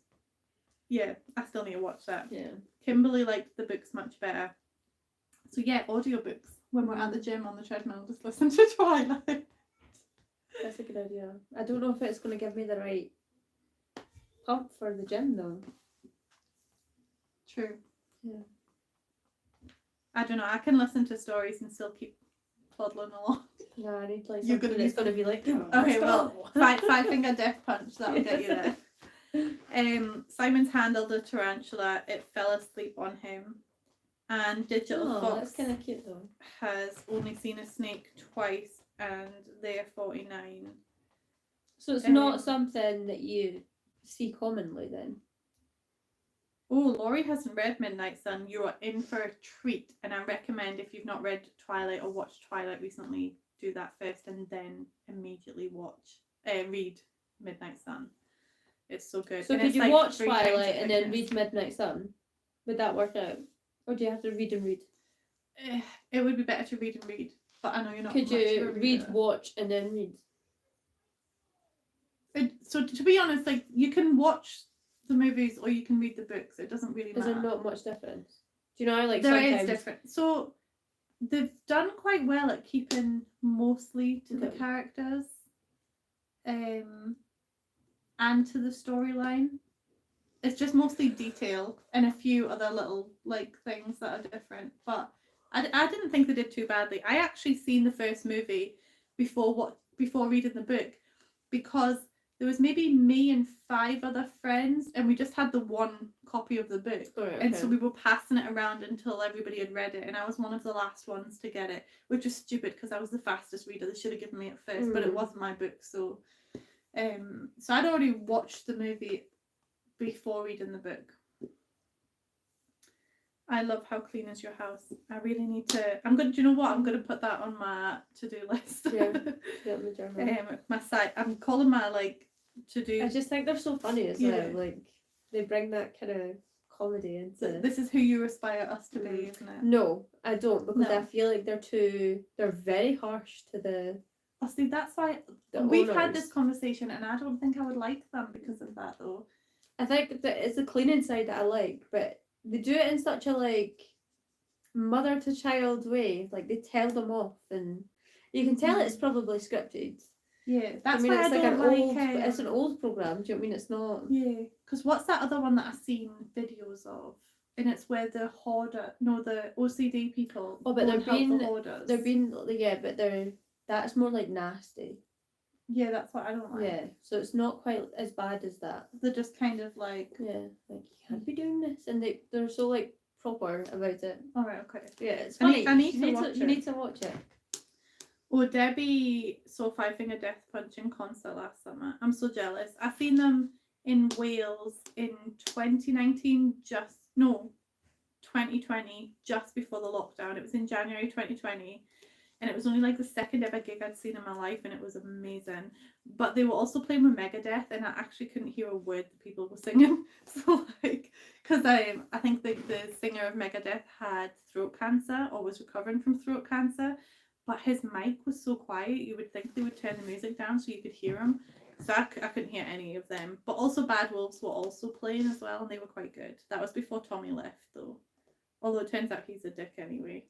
Yeah, I still need to watch that. Yeah. Kimberly liked the books much better. So yeah, audiobooks. When we're at the gym on the treadmill, just listen to Twilight. That's a good idea. I don't know if it's going to give me the right pump for the gym though. True. Yeah. I don't know. I can listen to stories and still keep plodding along. No, I need like You're something gonna that's going to be like, Okay, well, five finger death punch. That'll get you there. Simon's handled a tarantula. It fell asleep on him. And Digital Fox that's kind of cute though. has only seen a snake twice, and they're 49. So it's not something that you see commonly then. Oh, Laurie hasn't read Midnight Sun. You are in for a treat, and I recommend if you've not read Twilight or watched Twilight recently, do that first and then immediately read Midnight Sun. It's so good. So and could it's you like watch 3 times Twilight the and then thickness. read Midnight Sun? Would that work out? Or do you have to read and read? It would be better to read and read, but I know you're not. Could much of a you read, reader. watch, and then read? So to be honest, like you can watch the movies or you can read the books. It doesn't really Is matter. there not much difference? Do you know how like There sometimes... is different. So they've done quite well at keeping mostly to the characters, and to the storyline. It's just mostly detail and a few other little like things that are different. But I didn't think they did too badly. I actually seen the first movie before reading the book, because there was maybe me and 5 other friends, and we just had the one copy of the book. And so we were passing it around until everybody had read it, and I was one of the last ones to get it, which was stupid because I was the fastest reader. They should have given me it first, but it wasn't my book. So I'd already watched the movie before reading the book. I love how clean is your house. I really need to. Do you know what? I'm gonna put that on my to-do list. Yeah, my site. I'm calling my to-do. I just think they're so funny as well. Like they bring that kind of comedy into. This is who you aspire us to be, isn't it? No, I don't, because No. I feel like they're very harsh to the. Oh, see, that's why we've had this conversation, and I don't think I would like them because of that, though. I think that it's the cleaning side that I like, but they do it in such a like mother to child way. Like they tell them off, and you can tell it's probably scripted. Yeah, that's why it's I don't old. It's an old program. Do you know what I mean? It's not. Yeah, because what's that other one that I've seen videos of? And it's where the OCD people. Oh, but they're being hoarders. That's more like nasty. Yeah, that's what I don't like. Yeah, so it's not quite as bad as that. They're just kind of like. Yeah, like you can't be doing this, and they're so like proper about it. All right, okay. Yeah, it's funny. I need to watch it. You need to watch it. Oh, Debbie saw Five Finger Death Punch in concert last summer. I'm so jealous. I seen them in Wales in 2019, 2020, just before the lockdown. It was in January 2020, and it was only like the second ever gig I'd seen in my life, and it was amazing. But they were also playing with Megadeth, and I actually couldn't hear a word the people were singing. So because I think the singer of Megadeth had throat cancer or was recovering from throat cancer. But his mic was so quiet, you would think they would turn the music down so you could hear him. So I couldn't hear any of them. But also Bad Wolves were also playing as well, and they were quite good. That was before Tommy left, though. Although it turns out he's a dick anyway.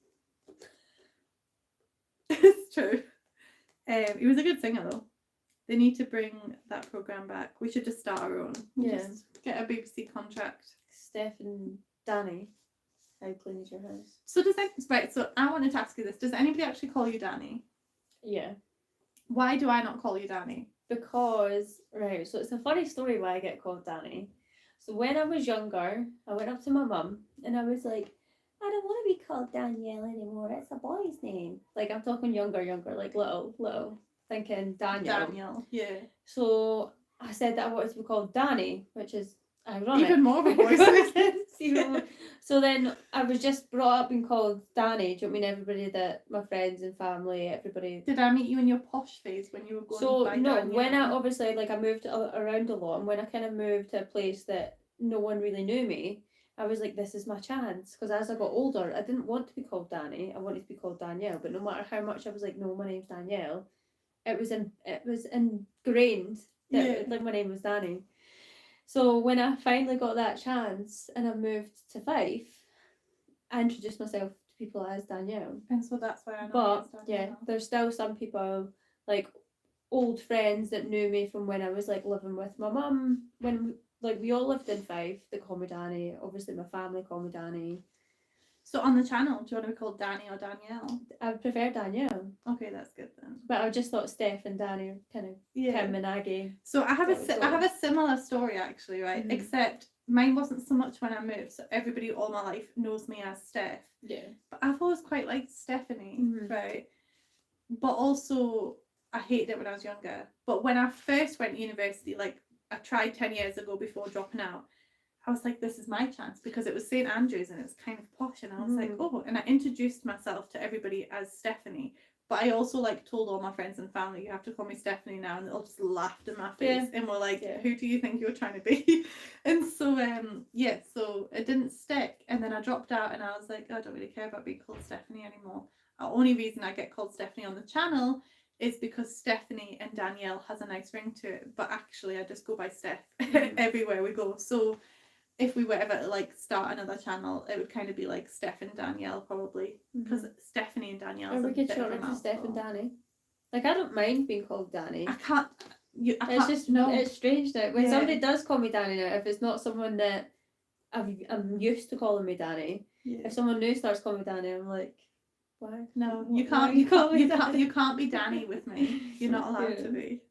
It's true. He was a good singer, though. They need to bring that programme back. We should just start our own. Just get a BBC contract. Steph and Danny. How clean is your house? So so I wanted to ask you this. Does anybody actually call you Danny? Yeah. Why do I not call you Danny? Because, right, so it's a funny story why I get called Danny. So when I was younger, I went up to my mum and I was like, I don't want to be called Danielle anymore. It's a boy's name. Like, I'm talking younger, like little, thinking Daniel. Yeah. So I said that I wanted to be called Danny, which is ironic. Even more of a voice. Even more. So then I was just brought up and called Danny. Do you know what I mean? Everybody that my friends and family, everybody. Did I meet you in your posh phase when you were going So by no, Danielle? when I obviously like I moved around a lot, and when I kind of moved to a place that no one really knew me, I was like, this is my chance. Because as I got older, I didn't want to be called Danny. I wanted to be called Danielle. But no matter how much I was like, no, my name's Danielle, it was ingrained that like my name was Danny. So when I finally got that chance and I moved to Fife, I introduced myself to people as Danielle. And so that's why I know. But yeah, there's still some people like old friends that knew me from when I was like living with my mum. When like we all lived in Fife, they call me Danny. Obviously, my family call me Danny. So on the channel, do you want to be called Danny or Danielle? I would prefer Danielle. Okay, that's good then. But I just thought Steph and Danny are kind of Kim and Aggie. So I have a similar story actually, right? Mm-hmm. Except mine wasn't so much when I moved. So everybody all my life knows me as Steph. Yeah. But I've always quite liked Stephanie, right? But also I hated it when I was younger. But when I first went to university, like I tried 10 years ago before dropping out, I was like, this is my chance, because it was St. Andrews and it was kind of posh, and I was like, oh, and I introduced myself to everybody as Stephanie. But I also like told all my friends and family, you have to call me Stephanie now, and they all just laughed in my face and were like, who do you think you're trying to be? And so so it didn't stick, and then I dropped out and I was like, I don't really care about being called Stephanie anymore. The only reason I get called Stephanie on the channel is because Stephanie and Danielle has a nice ring to it, but actually I just go by Steph everywhere we go. So if we were ever to like start another channel, it would kind of be like Steph and Danielle probably, because Stephanie and Danielle. Or we could shorten it to Steph and Danny. Like I don't mind being called Danny. I can't. It's just no. It's strange now when somebody does call me Danny now. If it's not someone that I'm used to calling me Danny, if someone new starts calling me Danny, I'm like, why? No, you can't. You can't be Danny with me. You're not allowed to be.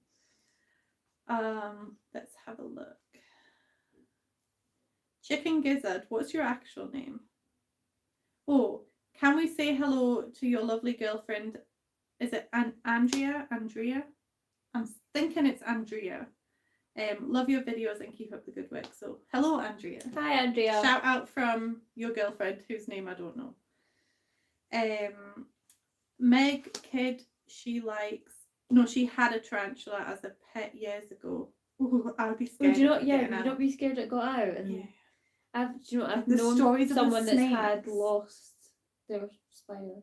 Let's have a look. Chicken Gizzard, what's your actual name? Oh, can we say hello to your lovely girlfriend? Is it Andrea? I'm thinking it's Andrea. Love your videos and keep up the good work. So, hello, Andrea. Hi, Andrea. Shout out from your girlfriend, whose name I don't know. Meg Kid, she had a tarantula as a pet years ago. Ooh, I would be scared. Would you not be scared it got out? And I've known someone that's had lost their spider.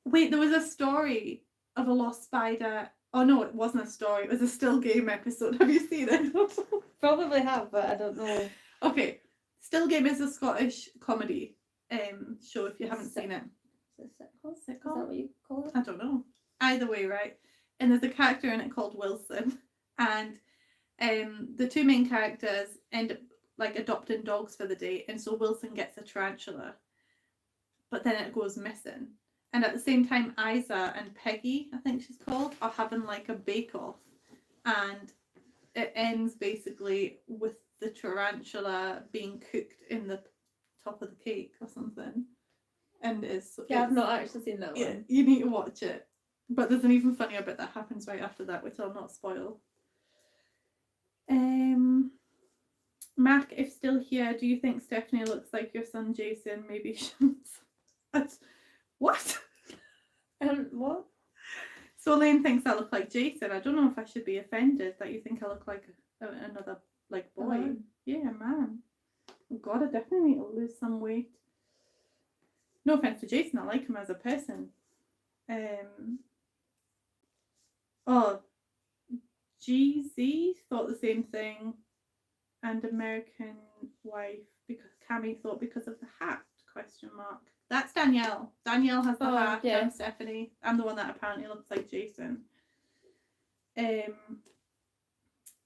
Wait, there was a story of a lost spider. Oh no, it wasn't a story. It was a Still Game episode. Have you seen it? Probably have, but I don't know. Okay, Still Game is a Scottish comedy show. If you haven't seen it, is it sitcom? Is that what you call it? I don't know. Either way, right? And there's a character in it called Wilson, and the two main characters end up like adopting dogs for the day, and so Wilson gets a tarantula, but then it goes missing. And at the same time, Isa and Peggy, I think she's called, are having like a bake-off, and it ends basically with the tarantula being cooked in the top of the cake or something. And I've not actually seen that one. You need to watch it. But there's an even funnier bit that happens right after that, which I'll not spoil. Mac, if still here, do you think Stephanie looks like your son Jason? Maybe shouldn't. What? What? So Elaine thinks I look like Jason. I don't know if I should be offended that you think I look like another like boy. Yeah, man. Oh God, I definitely need to lose some weight. No offense to Jason, I like him as a person. GZ thought the same thing, and American Wife because Cammy thought because of the hat ? That's Danielle. Danielle has the hat. Yeah. I'm Stephanie. I'm the one that apparently looks like Jason.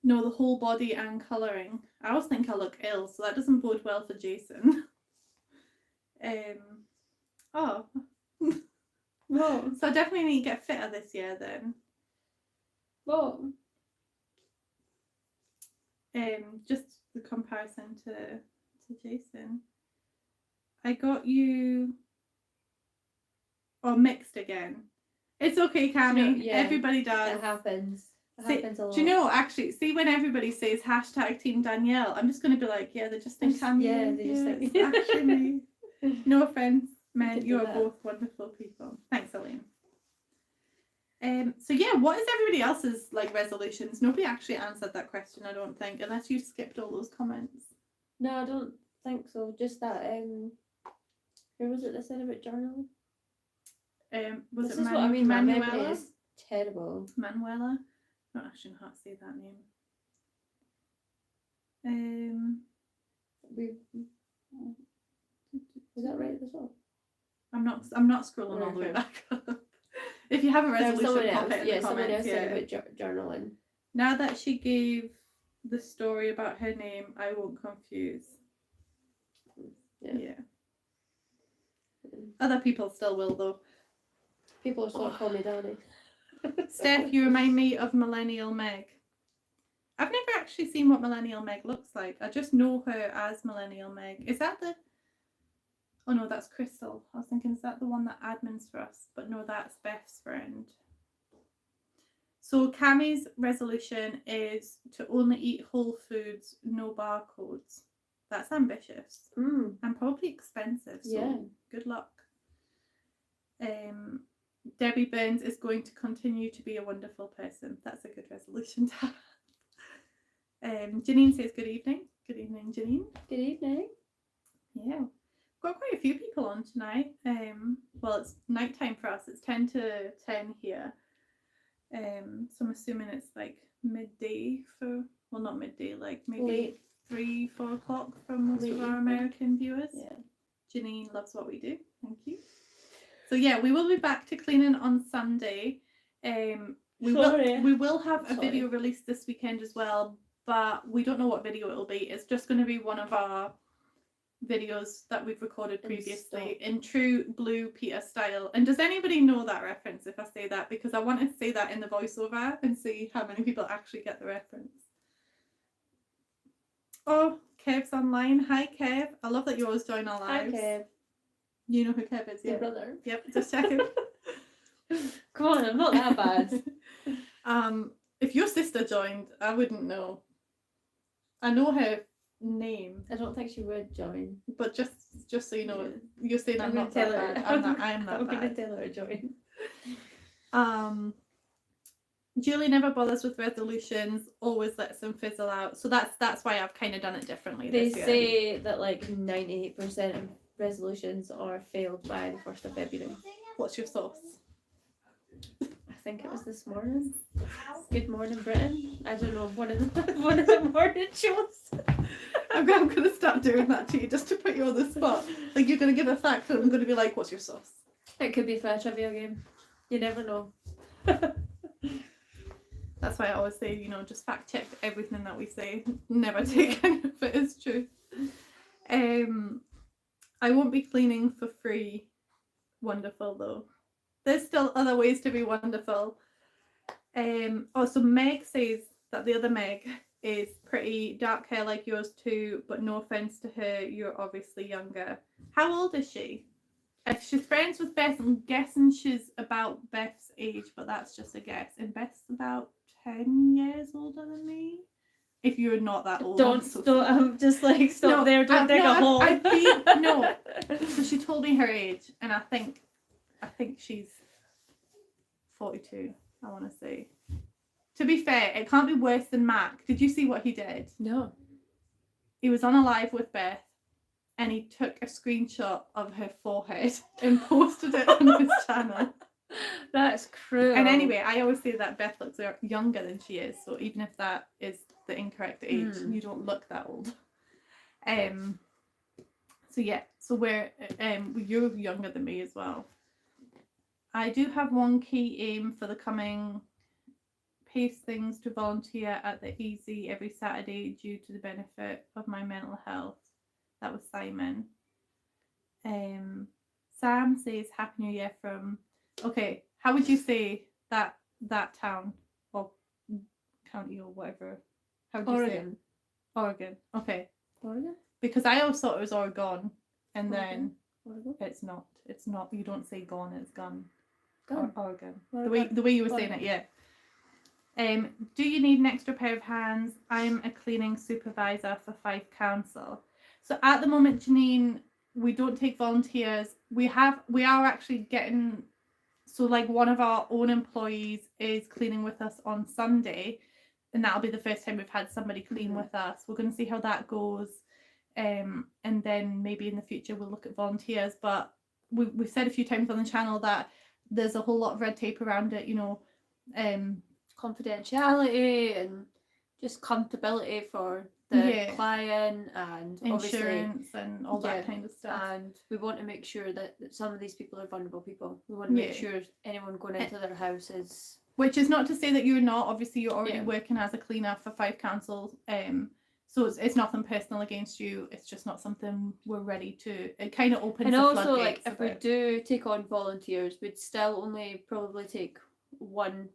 No, the whole body and colouring. I always think I look ill, so that doesn't bode well for Jason. No. So I definitely need to get fitter this year then. What? Just the comparison to Jason. I got you mixed again. It's okay, Cammy. Yeah, everybody does. It happens. It See, happens a lot. do you know, actually, see when everybody says hashtag Team Danielle, I'm just going to be like, yeah, they just think I'm yeah, you. they just think It's actually me. No offense, men. could You do are that. both wonderful people. Thanks, Elaine. So yeah, what is everybody else's like resolutions? Nobody actually answered that question, I don't think, unless you skipped all those comments. No, I don't think so. Just that. Who was it that said about journaling? Was This it is what I mean. My memory Manuela? is terrible. Manuela? I don't actually know how to say that name. Is that right as well? I'm not scrolling all the way back up. If you have a resolution, pop it in the someone comments. else said about journaling. Now that she gave the story about her name, I won't confuse. Yeah. Other people still will though. People still call me Danny. Steph, you remind me of Millennial Meg. I've never actually seen what Millennial Meg looks like. I just know her as Millennial Meg. Is that the... Oh no, that's Crystal. I was thinking, is that the one that admins for us? But no, that's Beth's friend. So Cammy's resolution is to only eat whole foods, no barcodes. That's ambitious. And probably expensive. So good luck. Debbie Burns is going to continue to be a wonderful person. That's a good resolution to have. Janine says good evening. Good evening, Janine. Good evening. Yeah. Got quite a few people on tonight. Well, it's nighttime for us. It's 10 to 10 here. So I'm assuming it's like midday for, well, not midday, like maybe 3-4 o'clock for most of our American viewers. Yeah. Janine loves what we do. Thank you. So yeah, we will be back to cleaning on Sunday. We will have a video released this weekend as well, but we don't know what video it'll be. It's just going to be one of our videos that we've recorded previously in true Blue Peter style. And does anybody know that reference if I say that? Because I wanted to say that in the voiceover and see how many people actually get the reference. Oh, Kev's online. Hi, Kev. I love that you always join our lives. Hi, Kev. You know who Kev is, yeah? Your brother. Yep, just checking. Come on, I'm not that bad. If your sister joined, I wouldn't know. I know her name. I don't think she would join. But just so you know, you're saying I'm not tell that her. bad. I'm that I'm bad. going to tell her to join. Julie never bothers with resolutions, always lets them fizzle out. So that's why I've kind of done it differently They this year. say that like 98% of resolutions are failed by the 1st of February. What's your sauce? I think it was this morning. Good Morning Britain. I don't know, one of the morning shows. I'm going to start doing that to you just to put you on the spot. Like you're going to give a fact and I'm going to be like, what's your sauce? It could be for a trivia game. You never know. That's why I always say, you know, just fact check everything that we say. Never take any of it as truth. I won't be cleaning for free. Wonderful though. There's still other ways to be wonderful. Also Meg says that the other Meg is pretty, dark hair like yours too, but no offense to her, you're obviously younger. How old is she? If she's friends with Beth, I'm guessing she's about Beth's age, but that's just a guess. And Beth's about 10 years older than me. If you're not that old. I'm just like, stop there, don't dig a hole. No. So she told me her age, and I think she's 42, I want to say. To be fair, it can't be worse than Mac. Did you see what he did? No. He was on a live with Beth, and he took a screenshot of her forehead and posted it on his channel. That's cruel. And anyway, I always say that Beth looks younger than she is, so even if that is the incorrect age, you don't look that old. So yeah, so you're younger than me as well. I do have one key aim for the coming pace things to volunteer at the Easy every Saturday due to the benefit of my mental health. That was Simon. Sam says Happy New Year from Okay, how would you say that town or county or whatever? How would you say it? Oregon. Oregon. Okay. Oregon? Because I always thought it was Oregon, and Oregon? then Oregon? it's not. It's not. You don't say gone. It's gone. Gun. Oregon. Oregon. The way you were saying it, yeah. Do you need an extra pair of hands? I'm a cleaning supervisor for Fife Council. So at the moment, Janine, we don't take volunteers. We are actually getting, so like one of our own employees is cleaning with us on Sunday, and that'll be the first time we've had somebody clean with us. We're going to see how that goes, and then maybe in the future we'll look at volunteers. But we've said a few times on the channel that there's a whole lot of red tape around it, you know, confidentiality and just comfortability for the client, and insurance and all that kind of stuff. And we want to make sure that some of these people are vulnerable people. We want to make sure anyone going into their house is... Which is not to say that you're not. Obviously, you're already working as a cleaner for Fife Council. So it's nothing personal against you. It's just not something we're ready to. It kind of opens. And the also, floodgates like, if we do take on volunteers, we'd still only probably take one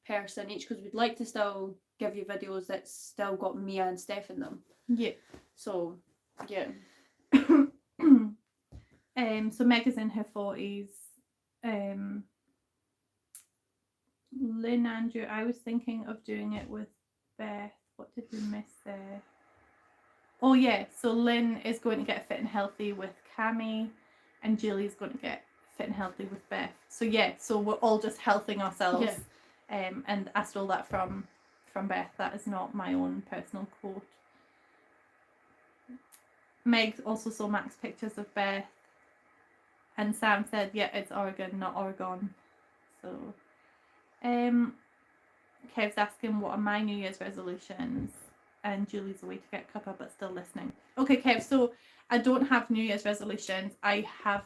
person each, because we'd like to still give you videos that's still got Mia and Steph in them. Yeah. So, yeah. So Meg is in her 40s. Lynn, Andrew, I was thinking of doing it with Beth. What did we miss there? Oh yeah, so Lynn is going to get fit and healthy with Cami, and Julie's going to get fit and healthy with Beth. So yeah, so we're all just healthing ourselves. Yeah. And I stole that from Beth. That is not my own personal quote. Meg also saw Mac's pictures of Beth, and Sam said, yeah, it's Oregon, not Oregon. So Kev's asking what are my New Year's resolutions, and Julie's away to get cuppa but still listening. Okay, Kev, so I don't have New Year's resolutions. I have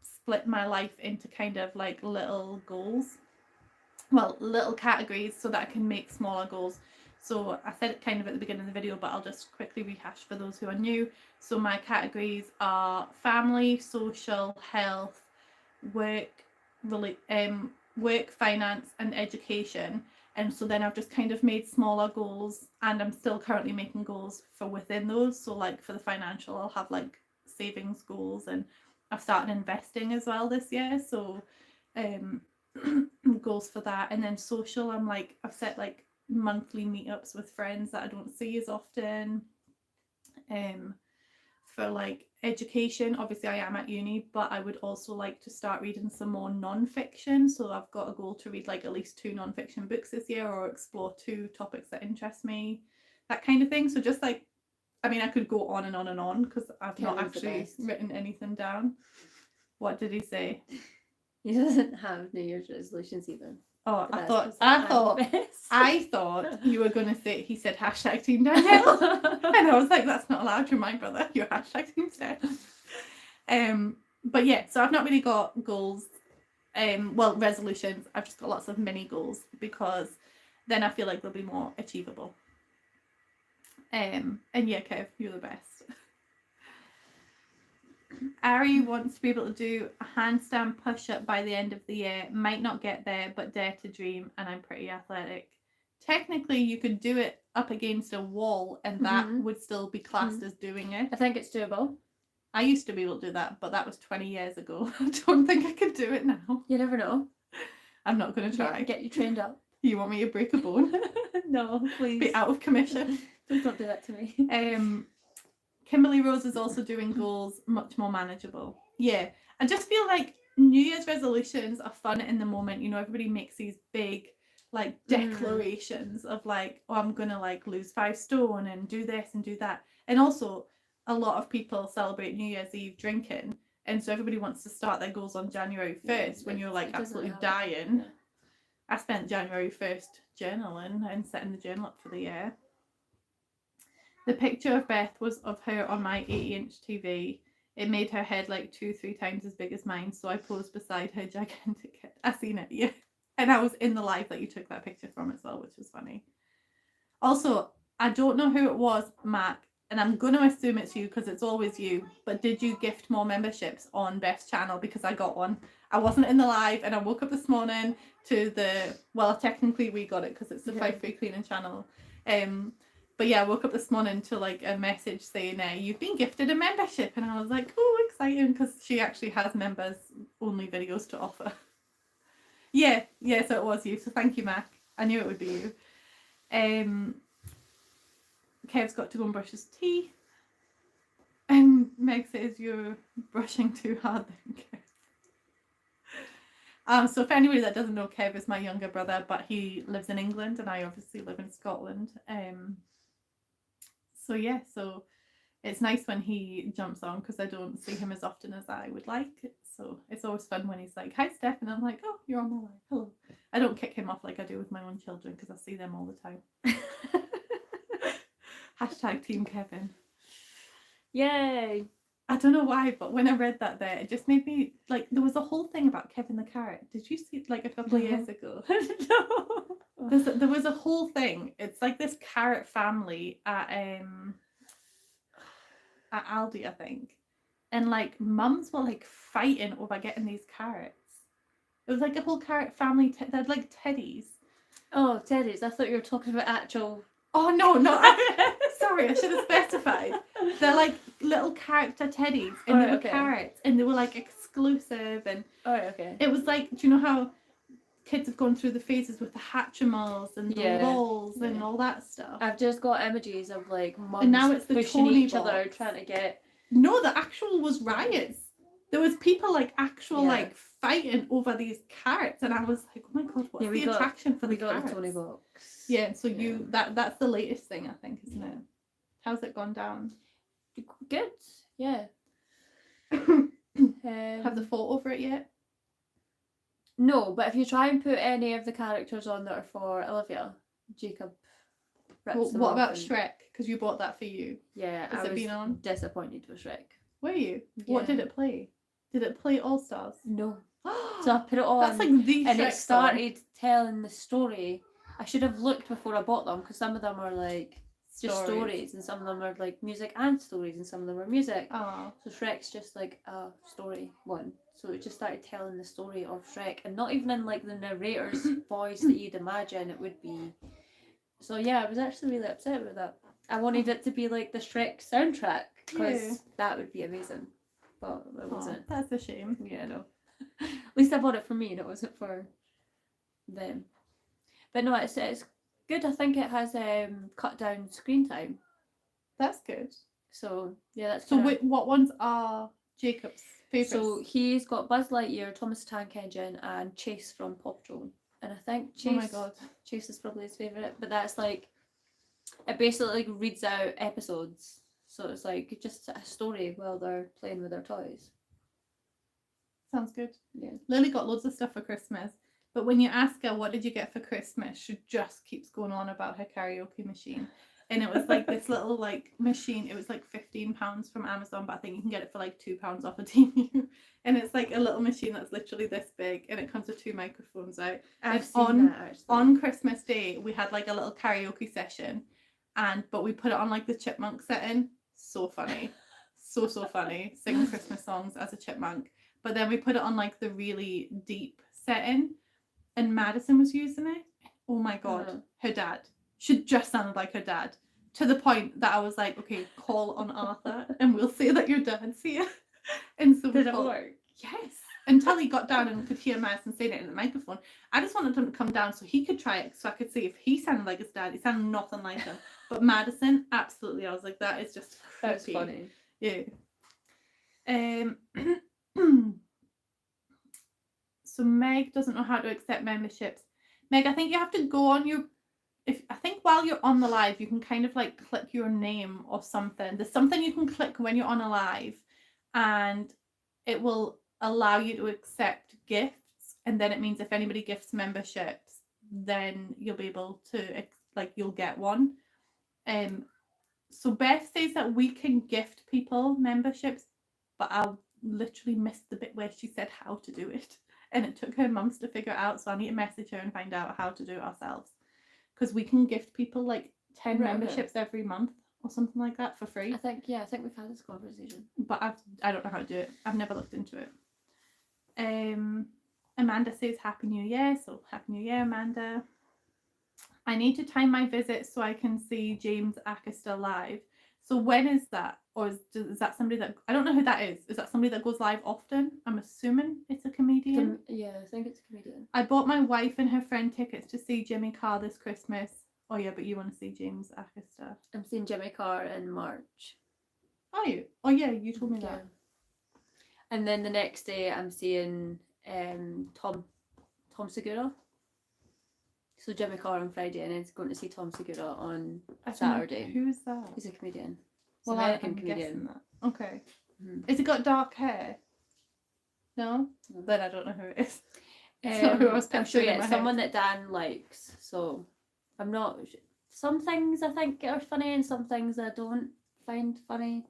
split my life into kind of like little goals, well, little categories, so that I can make smaller goals. So I said it kind of at the beginning of the video, but I'll just quickly rehash for those who are new. So my categories are family, social, health, work, finance, and education. And so then I've just kind of made smaller goals, and I'm still currently making goals for within those. So like for the financial, I'll have like savings goals, and I've started investing as well this year. So goals for that. And then social, I've set like monthly meetups with friends that I don't see as often. For like education, obviously I am at uni, but I would also like to start reading some more non-fiction. So I've got a goal to read like at least 2 non-fiction books this year, or explore 2 topics that interest me, that kind of thing. So just like, I mean, I could go on and on and on, because I've not actually written anything down. What did he say? He doesn't have New Year's resolutions either. Oh, I thought you were going to say, he said hashtag Team Danielle. And I was like, that's not allowed to my brother. You're hashtag Team Steph. But yeah, so I've not really got goals. Well, resolutions. I've just got lots of mini goals, because then I feel like they'll be more achievable. And yeah, Kev, you're the best. Ari wants to be able to do a handstand push-up by the end of the year. Might not get there, but dare to dream, and I'm pretty athletic. Technically, you could do it up against a wall, and that would still be classed as doing it. I think it's doable. I used to be able to do that, but that was 20 years ago. I don't think I could do it now. You never know. I'm not going to try. Get you trained up. You want me to break a bone? No, please. Be out of commission. Please don't do that to me. Kimberly Rose is also doing goals much more manageable. Yeah, I just feel like New Year's resolutions are fun in the moment. You know, everybody makes these big like declarations of like, oh, I'm gonna like lose 5 stone and do this and do that. And also, a lot of people celebrate New Year's Eve drinking, and so everybody wants to start their goals on January 1st when you're like absolutely dying. Yeah. I spent January 1st journaling and setting the journal up for the year. The picture of Beth was of her on my 80-inch TV. It made her head like 2-3 times as big as mine, so I posed beside her gigantic head. I seen it, yeah. And I was in the live that you took that picture from as well, which was funny. Also, I don't know who it was, Mac, and I'm going to assume it's you because it's always you, but did you gift more memberships on Beth's channel? Because I got one. I wasn't in the live, and I woke up this morning to technically we got it because it's the Fife Free Cleaning channel. But yeah, I woke up this morning to like a message saying, you've been gifted a membership, and I was like, oh, exciting, because she actually has members only videos to offer. Yeah, so it was you, so thank you, Mac. I knew it would be you. Kev's got to go and brush his teeth. And Meg says you're brushing too hard then, Kev. So for anybody that doesn't know, Kev is my younger brother, but he lives in England and I obviously live in Scotland. So it's nice when he jumps on because I don't see him as often as I would like. So it's always fun when he's like, hi Steph, and I'm like, oh, you're on my live, hello. I don't kick him off like I do with my own children because I see them all the time. Hashtag Team Kevin. Yay! I don't know why, but when I read that there, it just made me, like, there was a whole thing about Kevin the Carrot. Did you see it like a couple of years ago? No. There was a whole thing. It's like this carrot family at Aldi, I think. And like mums were like fighting over getting these carrots. It was like a whole carrot family. They had like teddies. Oh, teddies. I thought you were talking about actual. Oh no, sorry, I should have specified. They're like little character teddies, and they were carrots, and they were like exclusive, and okay. It was like, do you know how kids have gone through the phases with the Hatchimals and the Lolls and all that stuff? I've just got images of like mums and now it's the pushing Tony each box. other trying to get. No, the actual was riots. There was people like like fighting over these carrots, and I was like, oh my god, what's the attraction for the carrots? The Tony box. Yeah, so that's the latest thing, I think, isn't it? How's it gone down? Good, yeah. Have they fought over it yet? No, but if you try and put any of the characters on that are for Olivia, Jacob rips them what off about Shrek? Because you bought that for you. Yeah, Has it been on? Disappointed with Shrek. Were you? Yeah. What did it play? Did it play All Stars? No. So I put it on. That's like the and Shrek it started telling the story. I should have looked before I bought them because some of them are like just stories, and some of them are like music and stories, and some of them are music. Oh. So Shrek's just like a story one. So it just started telling the story of Shrek, and not even in like the narrator's voice that you'd imagine it would be. So yeah, I was actually really upset with that. I wanted it to be like the Shrek soundtrack because that would be amazing, but it wasn't. That's a shame. Yeah, no. At least I bought it for me, and it wasn't for them. But no, it's good. I think it has cut down screen time. That's good. So yeah, that's. So what ones are Jacob's favourites? So he's got Buzz Lightyear, Thomas the Tank Engine, and Chase from Paw Patrol. And I think Chase. Oh my god. Chase is probably his favourite, but that's like, it basically like reads out episodes. So it's like just a story while they're playing with their toys. Sounds good. Yeah. Lily got loads of stuff for Christmas, but when you ask her what did you get for Christmas, she just keeps going on about her karaoke machine. And it was like this little like machine. It was like £15 from Amazon, but I think you can get it for like £2 off a Temu. And it's like a little machine that's literally this big, and it comes with 2 microphones out. I've seen that actually. On Christmas Day, we had like a little karaoke session, but we put it on like the chipmunk setting. So funny, so funny, singing Christmas songs as a chipmunk. But then we put it on like the really deep setting, and Madison was using it. Oh my god, her dad. She just sounded like her dad, to the point that I was like, okay, call on Arthur and we'll say that your dad's here. And so did it work? Yes. Until he got down and could hear Madison saying it in the microphone. I just wanted him to come down so he could try it, so I could see if he sounded like his dad. He sounded nothing like him. But Madison, absolutely. I was like, that is just creepy. That's funny. Yeah. So Meg doesn't know how to accept memberships. Meg, I think you have to go on your... I think while you're on the live, you can kind of like click your name or something. There's something you can click when you're on a live, and it will allow you to accept gifts. And then it means if anybody gifts memberships, then you'll be able to, like, you'll get one. So Beth says that we can gift people memberships, but I literally missed the bit where she said how to do it. And it took her mums to figure it out. So I need to message her and find out how to do it ourselves. Because we can gift people like 10 memberships every month or something like that for free. I think we've had this conversation. But I don't know how to do it. I've never looked into it. Amanda says Happy New Year, so Happy New Year, Amanda. I need to time my visit so I can see James Acaster live. So when is that? Or is that somebody that... I don't know who that is. Is that somebody that goes live often? I'm assuming it's a comedian. Yeah, I think it's a comedian. I bought my wife and her friend tickets to see Jimmy Carr this Christmas. Oh yeah, but you want to see James Acaster. I'm seeing Jimmy Carr in March. Are you? Oh yeah, you told me that. And then the next day I'm seeing Tom Segura. So Jimmy Carr on Friday, and he's going to see Tom Segura on Saturday. Who's that? He's a comedian. He's Well, an American I'm comedian. guessing that. Okay. Mm-hmm. Has he got dark hair? No? Then I don't know who it is. It's not who I was I'm sure picturing in it's my someone that Dan likes. So I'm not... Some things I think are funny and some things I don't find funny.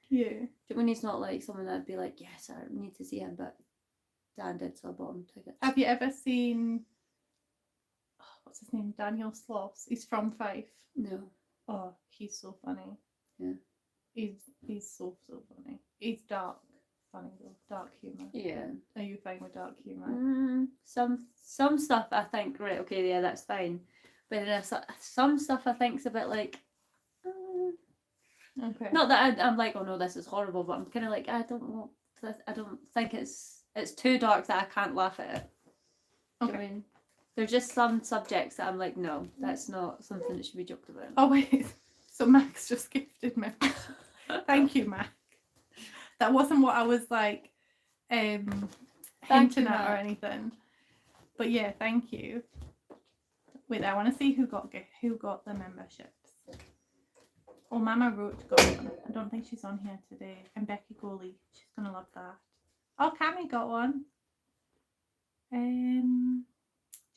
Yeah. When he's not like someone that'd be like, yes, I need to see him, but Dan did, so I bought him tickets. Have you ever seen... what's his name? Daniel Sloss. He's from Fife. No. Oh, he's so funny. Yeah. He's so funny. He's dark funny though. Dark humour. Yeah. Are you fine with dark humour? Some stuff I think, right, okay, yeah, that's fine. But then some stuff I think's a bit like... Okay. Not that I'm like, oh no, this is horrible, but I'm kind of like, I don't think it's too dark that I can't laugh at it. Okay. Do you know what I mean? There's just some subjects that I'm like, no, that's not something that should be joked about. Oh wait, so Max just gifted me. Thank you, Mac. That wasn't what I was like hinting at or anything. But yeah, thank you. Wait, I want to see who got the memberships. Oh, Mama Roach got one. I don't think she's on here today. And Becky Goley, she's gonna love that. Oh, Cammy got one.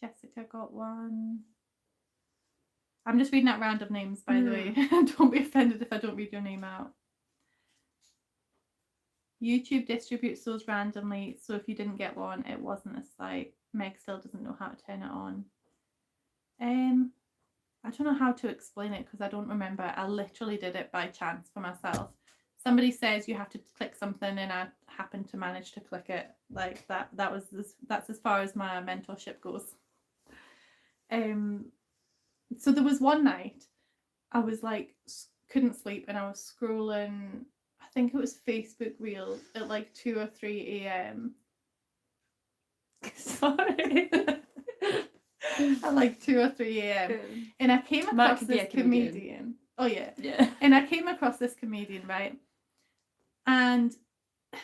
Jessica got one. I'm just reading out random names, by the way. Don't be offended if I don't read your name out. YouTube distributes those randomly, so if you didn't get one, it wasn't a site. Meg still doesn't know how to turn it on. I don't know how to explain it because I don't remember. I literally did it by chance for myself. Somebody says you have to click something and I happened to manage to click it. Like that's as far as my mentorship goes. So there was one night I was like couldn't sleep and I was scrolling, I think it was Facebook Reels at like 2 or 3 a.m. Sorry. At like 2 or 3 a.m. And I came across this comedian. Oh yeah. Yeah. And I came across this comedian, right? And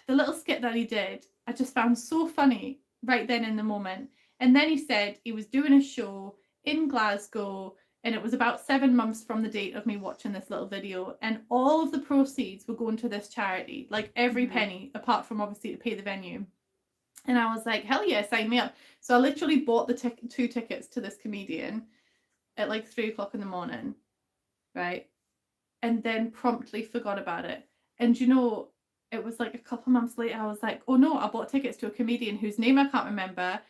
the little skit that he did, I just found so funny right then in the moment. And then he said he was doing a show in Glasgow and it was about 7 months from the date of me watching this little video, and all of the proceeds were going to this charity, like every penny, apart from obviously to pay the venue. And I was like, hell yeah, sign me up. So I literally bought the 2 tickets to this comedian at like 3 o'clock in the morning, right? And then promptly forgot about it. And you know, it was like a couple months later, I was like, oh no, I bought tickets to a comedian whose name I can't remember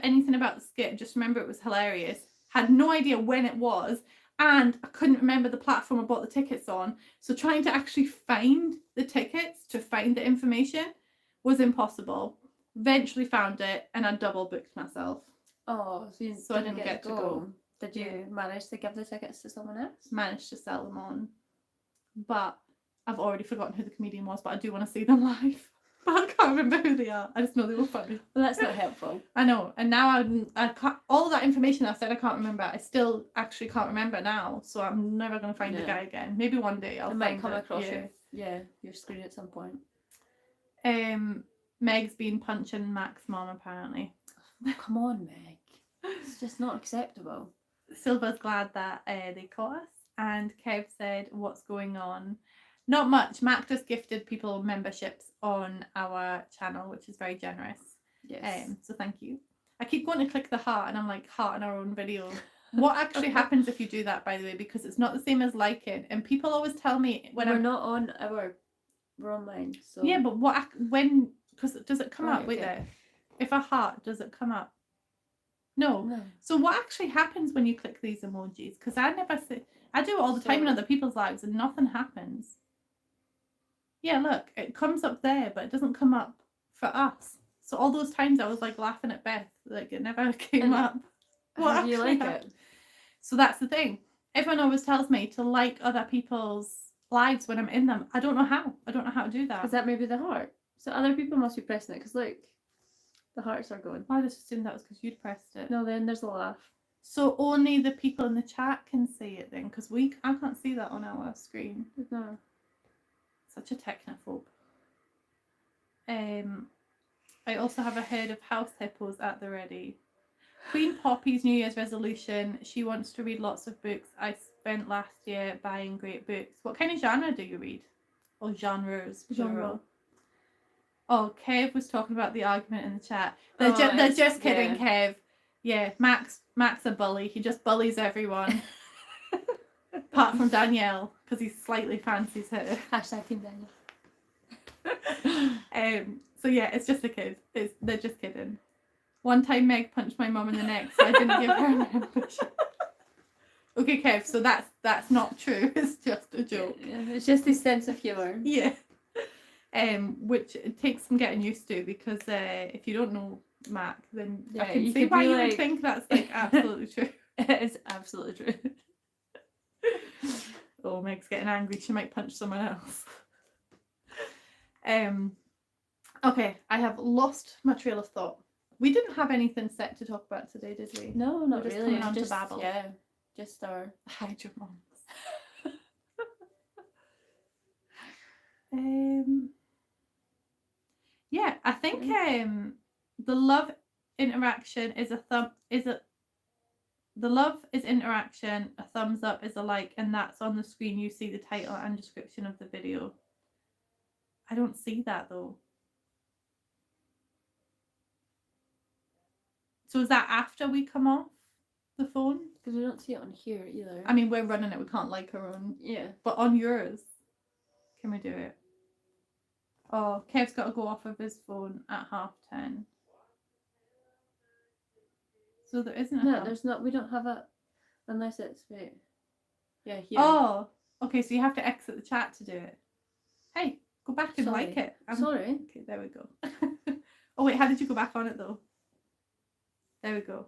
anything about the skit, just remember it was hilarious. Had no idea when it was, and I couldn't remember the platform I bought the tickets on. So trying to actually find the tickets, to find the information, was impossible. Eventually found it, and I double booked myself. Oh, so I didn't get to go. Did you manage to give the tickets to someone else? Managed to sell them on, but I've already forgotten who the comedian was, but I do want to see them live. But I can't remember who they are. I just know they were funny. Well, that's not helpful. I know, and now I can't, all that information I said I can't remember. I still actually can't remember now, so I'm never going to find the guy again. Maybe one day I might come across your screen at some point. Meg's been punching Mac's mom apparently. Oh, come on, Meg. It's just not acceptable. Silva's glad that they caught us, and Kev said, "What's going on?" Not much. Mac just gifted people memberships on our channel, which is very generous. Yes. So thank you. I keep going to click the heart, and I'm like, heart in our own video. What actually happens if you do that, by the way? Because it's not the same as liking. And people always tell me when we're not on we're on mine. So yeah, but because does it come up? Wait there. If a heart, does it come up? No. So what actually happens when you click these emojis? Because I I do it all the time in So- other people's lives and nothing happens. Yeah, look, it comes up there, but it doesn't come up for us. So all those times I was like laughing at Beth, like it never came And up. How do you like happened? it? So that's the thing. Everyone always tells me to like other people's lives when I'm in them. I don't know how. I don't know how to do that. Is that maybe the heart? So other people must be pressing it because look, the hearts are going. I just assumed that was because you'd pressed it. No, then there's a laugh. So only the people in the chat can see it then, because I can't see that on our screen. No. Such a technophobe. I also have a herd of house hippos at the ready. Queen Poppy's New Year's resolution. She wants to read lots of books. I spent last year buying great books. What kind of genre do you read? Or genres? Genre. Plural. Oh, Kev was talking about the argument in the chat. They're just kidding, Kev. Yeah, Max a bully. He just bullies everyone. Apart from Danielle, because he slightly fancies her. Hashtag Team Daniel. So yeah, it's just a kid. They're just kidding. One time Meg punched my mum in the neck, so I didn't give her a membership. Okay, Kev, so that's not true. It's just a joke. Yeah, it's just his sense of humour. Yeah. Which it takes some getting used to, because if you don't know Mac, then I can you see could why be you would like- think that's like absolutely true. It's absolutely true. Oh, Meg's getting angry. She might punch someone else. Okay, I have lost my trail of thought. We didn't have anything set to talk about today, did we? No, not just really. coming on to Just babble. Yeah, just our. Hide your mums. Yeah, I think the love interaction is the love is interaction, a thumbs up is a like, and that's on the screen. You see the title and description of the video. I don't see that though. So is that after we come off the phone? Because we don't see it on here either. I mean, we're running it. We can't like our own. Yeah. But on yours, can we do it? Oh, Kev's got to go off of his phone at 10:30. So there isn't a No, thumb. there's not. We don't have it unless it's wait. Yeah, here. Oh, okay. So you have to exit the chat to do it. Hey, go back and Sorry. like it. Sorry. Okay, there we go. Oh wait, how did you go back on it though? There we go.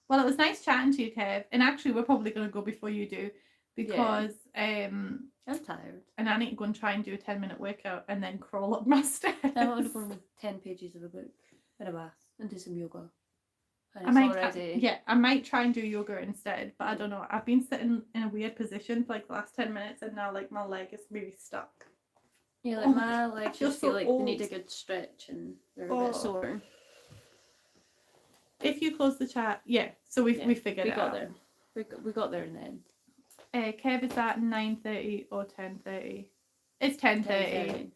Well, it was nice chatting to you, Kev. And actually, we're probably going to go before you do, because I'm tired. and I need to go and try and do a 10-minute workout and then crawl up my stairs. I want to go and read 10 pages of a book in a bath and do some yoga. And I it's might, already. I might try and do yoga instead, but I don't know. I've been sitting in a weird position for like the last 10 minutes, and now like my leg is really stuck. Yeah, like Oh, my I legs feel just feel so like old. they need a good stretch and they're a Oh. bit sore. If you close the chat, so we figured We it got out. there. We got there in the end. Kev is at 9:30 or 10:30. It's 10:30. 10:30.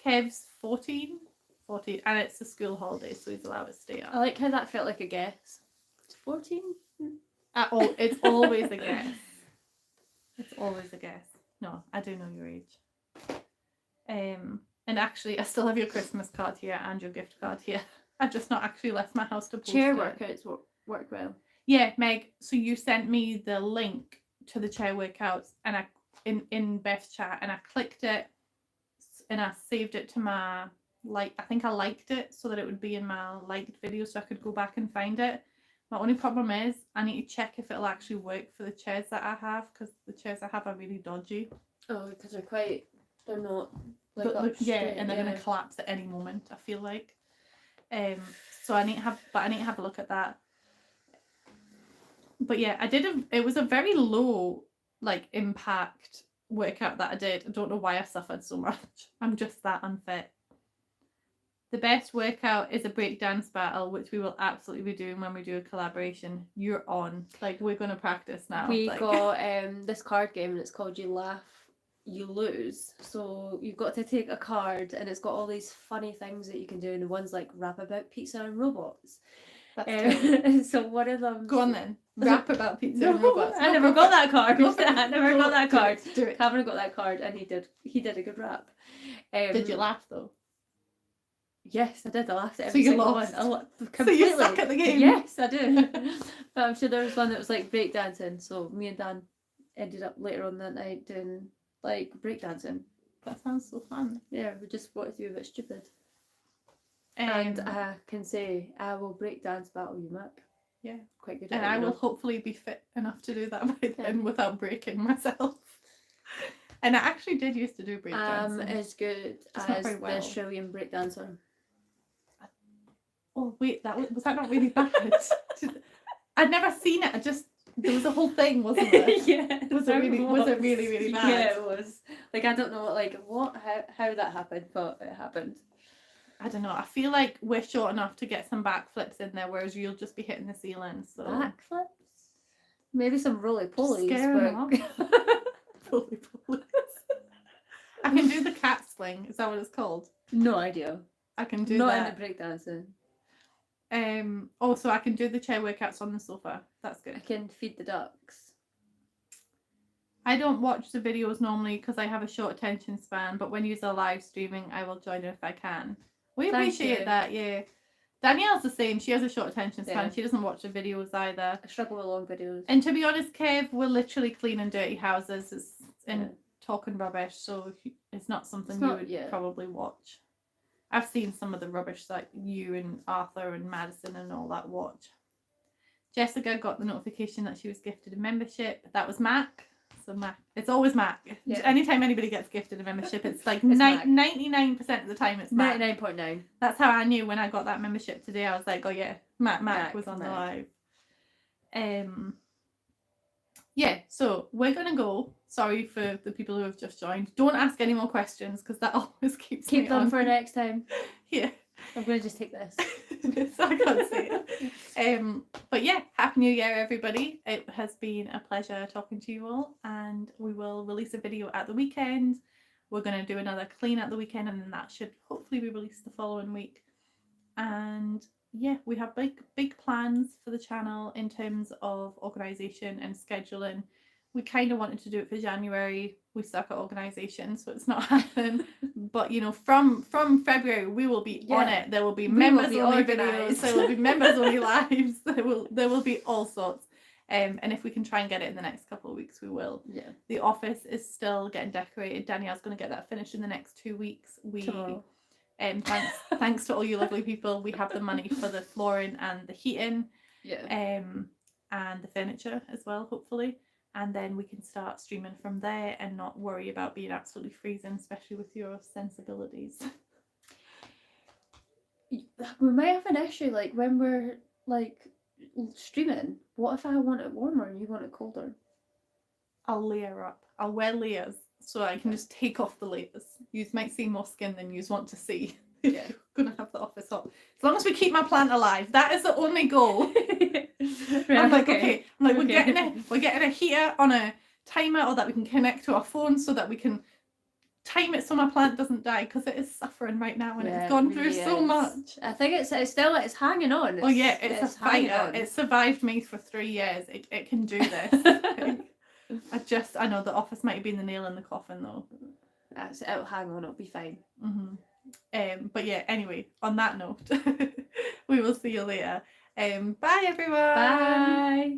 Kev's 14, and it's the school holiday, so he's allowed to stay I up. like how that felt like a guess. It's 14? It's always a guess. It's always a guess. No, I do know your age. And actually, I still have your Christmas card here and your gift card here. I've just not actually left my house to post Chair it. workouts work well. Yeah, Meg. So you sent me the link to the chair workouts, and I in Beth's chat, and I clicked it, and I saved it to my I think I liked it so that it would be in my liked video, so I could go back and find it. My only problem is I need to check if it'll actually work for the chairs that I have, because the chairs I have are really dodgy. Oh, because they're not like But up look, yeah, straight, and they're gonna collapse at any moment, I feel like. So I need to have a look at that. But yeah, it was a very low like impact workout that I did. I don't know why I suffered so much. I'm just that unfit. The best workout is a breakdance battle, which we will absolutely be doing when we do a collaboration. You're on. Like, we're gonna practice now. We like... got this card game and it's called You Laugh, You Lose. So you've got to take a card and it's got all these funny things that you can do, and the one's like rap about pizza and robots. That's So one of them. Go on then. Rap about pizza and No, robots. I never got that card. Go for it. I never got that card. Do it. Cameron got that card and he did a good rap. Did you laugh though? Yes, I did. I laughed at So every you single lost. one. So Completely. you suck at the game. Yes, I do. But I'm sure there was one that was like breakdancing. So me and Dan ended up later on that night doing like breakdancing. That sounds so fun. Yeah, we just wanted to be a bit stupid. And I can say I will breakdance battle you, Mac. Yeah. Quite good at And it, I you will know. hopefully be fit enough to do that by then without breaking myself. And I actually did used to do breakdancing. As good Just not as very the well. Australian breakdancer. Oh wait, was that not really bad? I'd never seen it. There was a whole thing, wasn't there? Yeah. Was it really, really bad? Yeah, it was. Like I don't know how that happened, but it happened. I don't know. I feel like we're short enough to get some backflips in there, whereas you'll just be hitting the ceiling. So Backflips? Maybe some roly-polies. Scare 'em Roly-polies. I can do the cat sling. Is that what it's called? No idea. I can do Not that. into breakdancing. Also, I can do the chair workouts on the sofa. That's good. I can feed the ducks. I don't watch the videos normally because I have a short attention span, but when you're live streaming, I will join if I can. We Thank appreciate you. that, yeah. Danielle's the same. She has a short attention span. Yeah. She doesn't watch the videos either. I struggle with long videos. And to be honest, Kev, we're literally cleaning dirty houses and talking rubbish, so it's not something you would probably watch. I've seen some of the rubbish that you and Arthur and Madison and all that watch. Jessica got the notification that she was gifted a membership. That was Mac. So Mac, it's always Mac. Yeah. Anytime anybody gets gifted a membership, it's like 99% of the time it's Mac. 99.9. That's how I knew when I got that membership today. I was like, oh yeah, Mac was on the live. Yeah, so we're gonna go. Sorry for the people who have just joined. Don't ask any more questions because that always keeps me them on. for next time. Yeah. I'm gonna just take this. So I can't say it. But yeah, Happy New Year, everybody. It has been a pleasure talking to you all, and we will release a video at the weekend. We're gonna do another clean at the weekend, and then that should hopefully be released the following week. And yeah, we have big plans for the channel in terms of organisation and scheduling. We kind of wanted to do it for January. We suck at organisation, so it's not happening. But you know, from February we will be on it. There will be members only videos. There will be members only lives. There will be all sorts. And if we can try and get it in the next couple of weeks, we will. Yeah. The office is still getting decorated. Danielle's going to get that finished in the next 2 weeks. Tomorrow. Thanks to all you lovely people. We have the money for the flooring and the heating. Yeah. And the furniture as well, hopefully. And then we can start streaming from there and not worry about being absolutely freezing, especially with your sensibilities. We might have an issue, like when we're like streaming. What if I want it warmer and you want it colder? I'll layer up. I'll wear layers so I can just take off the layers. You might see more skin than you want to see. Yeah. You're gonna have the office hot. As long as we keep my plant alive, that is the only goal. Right, I'm like, okay. I'm like, we're getting a heater on a timer, or that we can connect to our phone so that we can time it so my plant doesn't die, because it is suffering right now and it's gone through so much. I think it's hanging on. It's a fighter. It survived me for 3 years. It can do this. I know the office might have been the nail in the coffin though. It'll hang on. It'll be fine. But yeah, anyway, on that note, we will see you later. Bye everyone. Bye.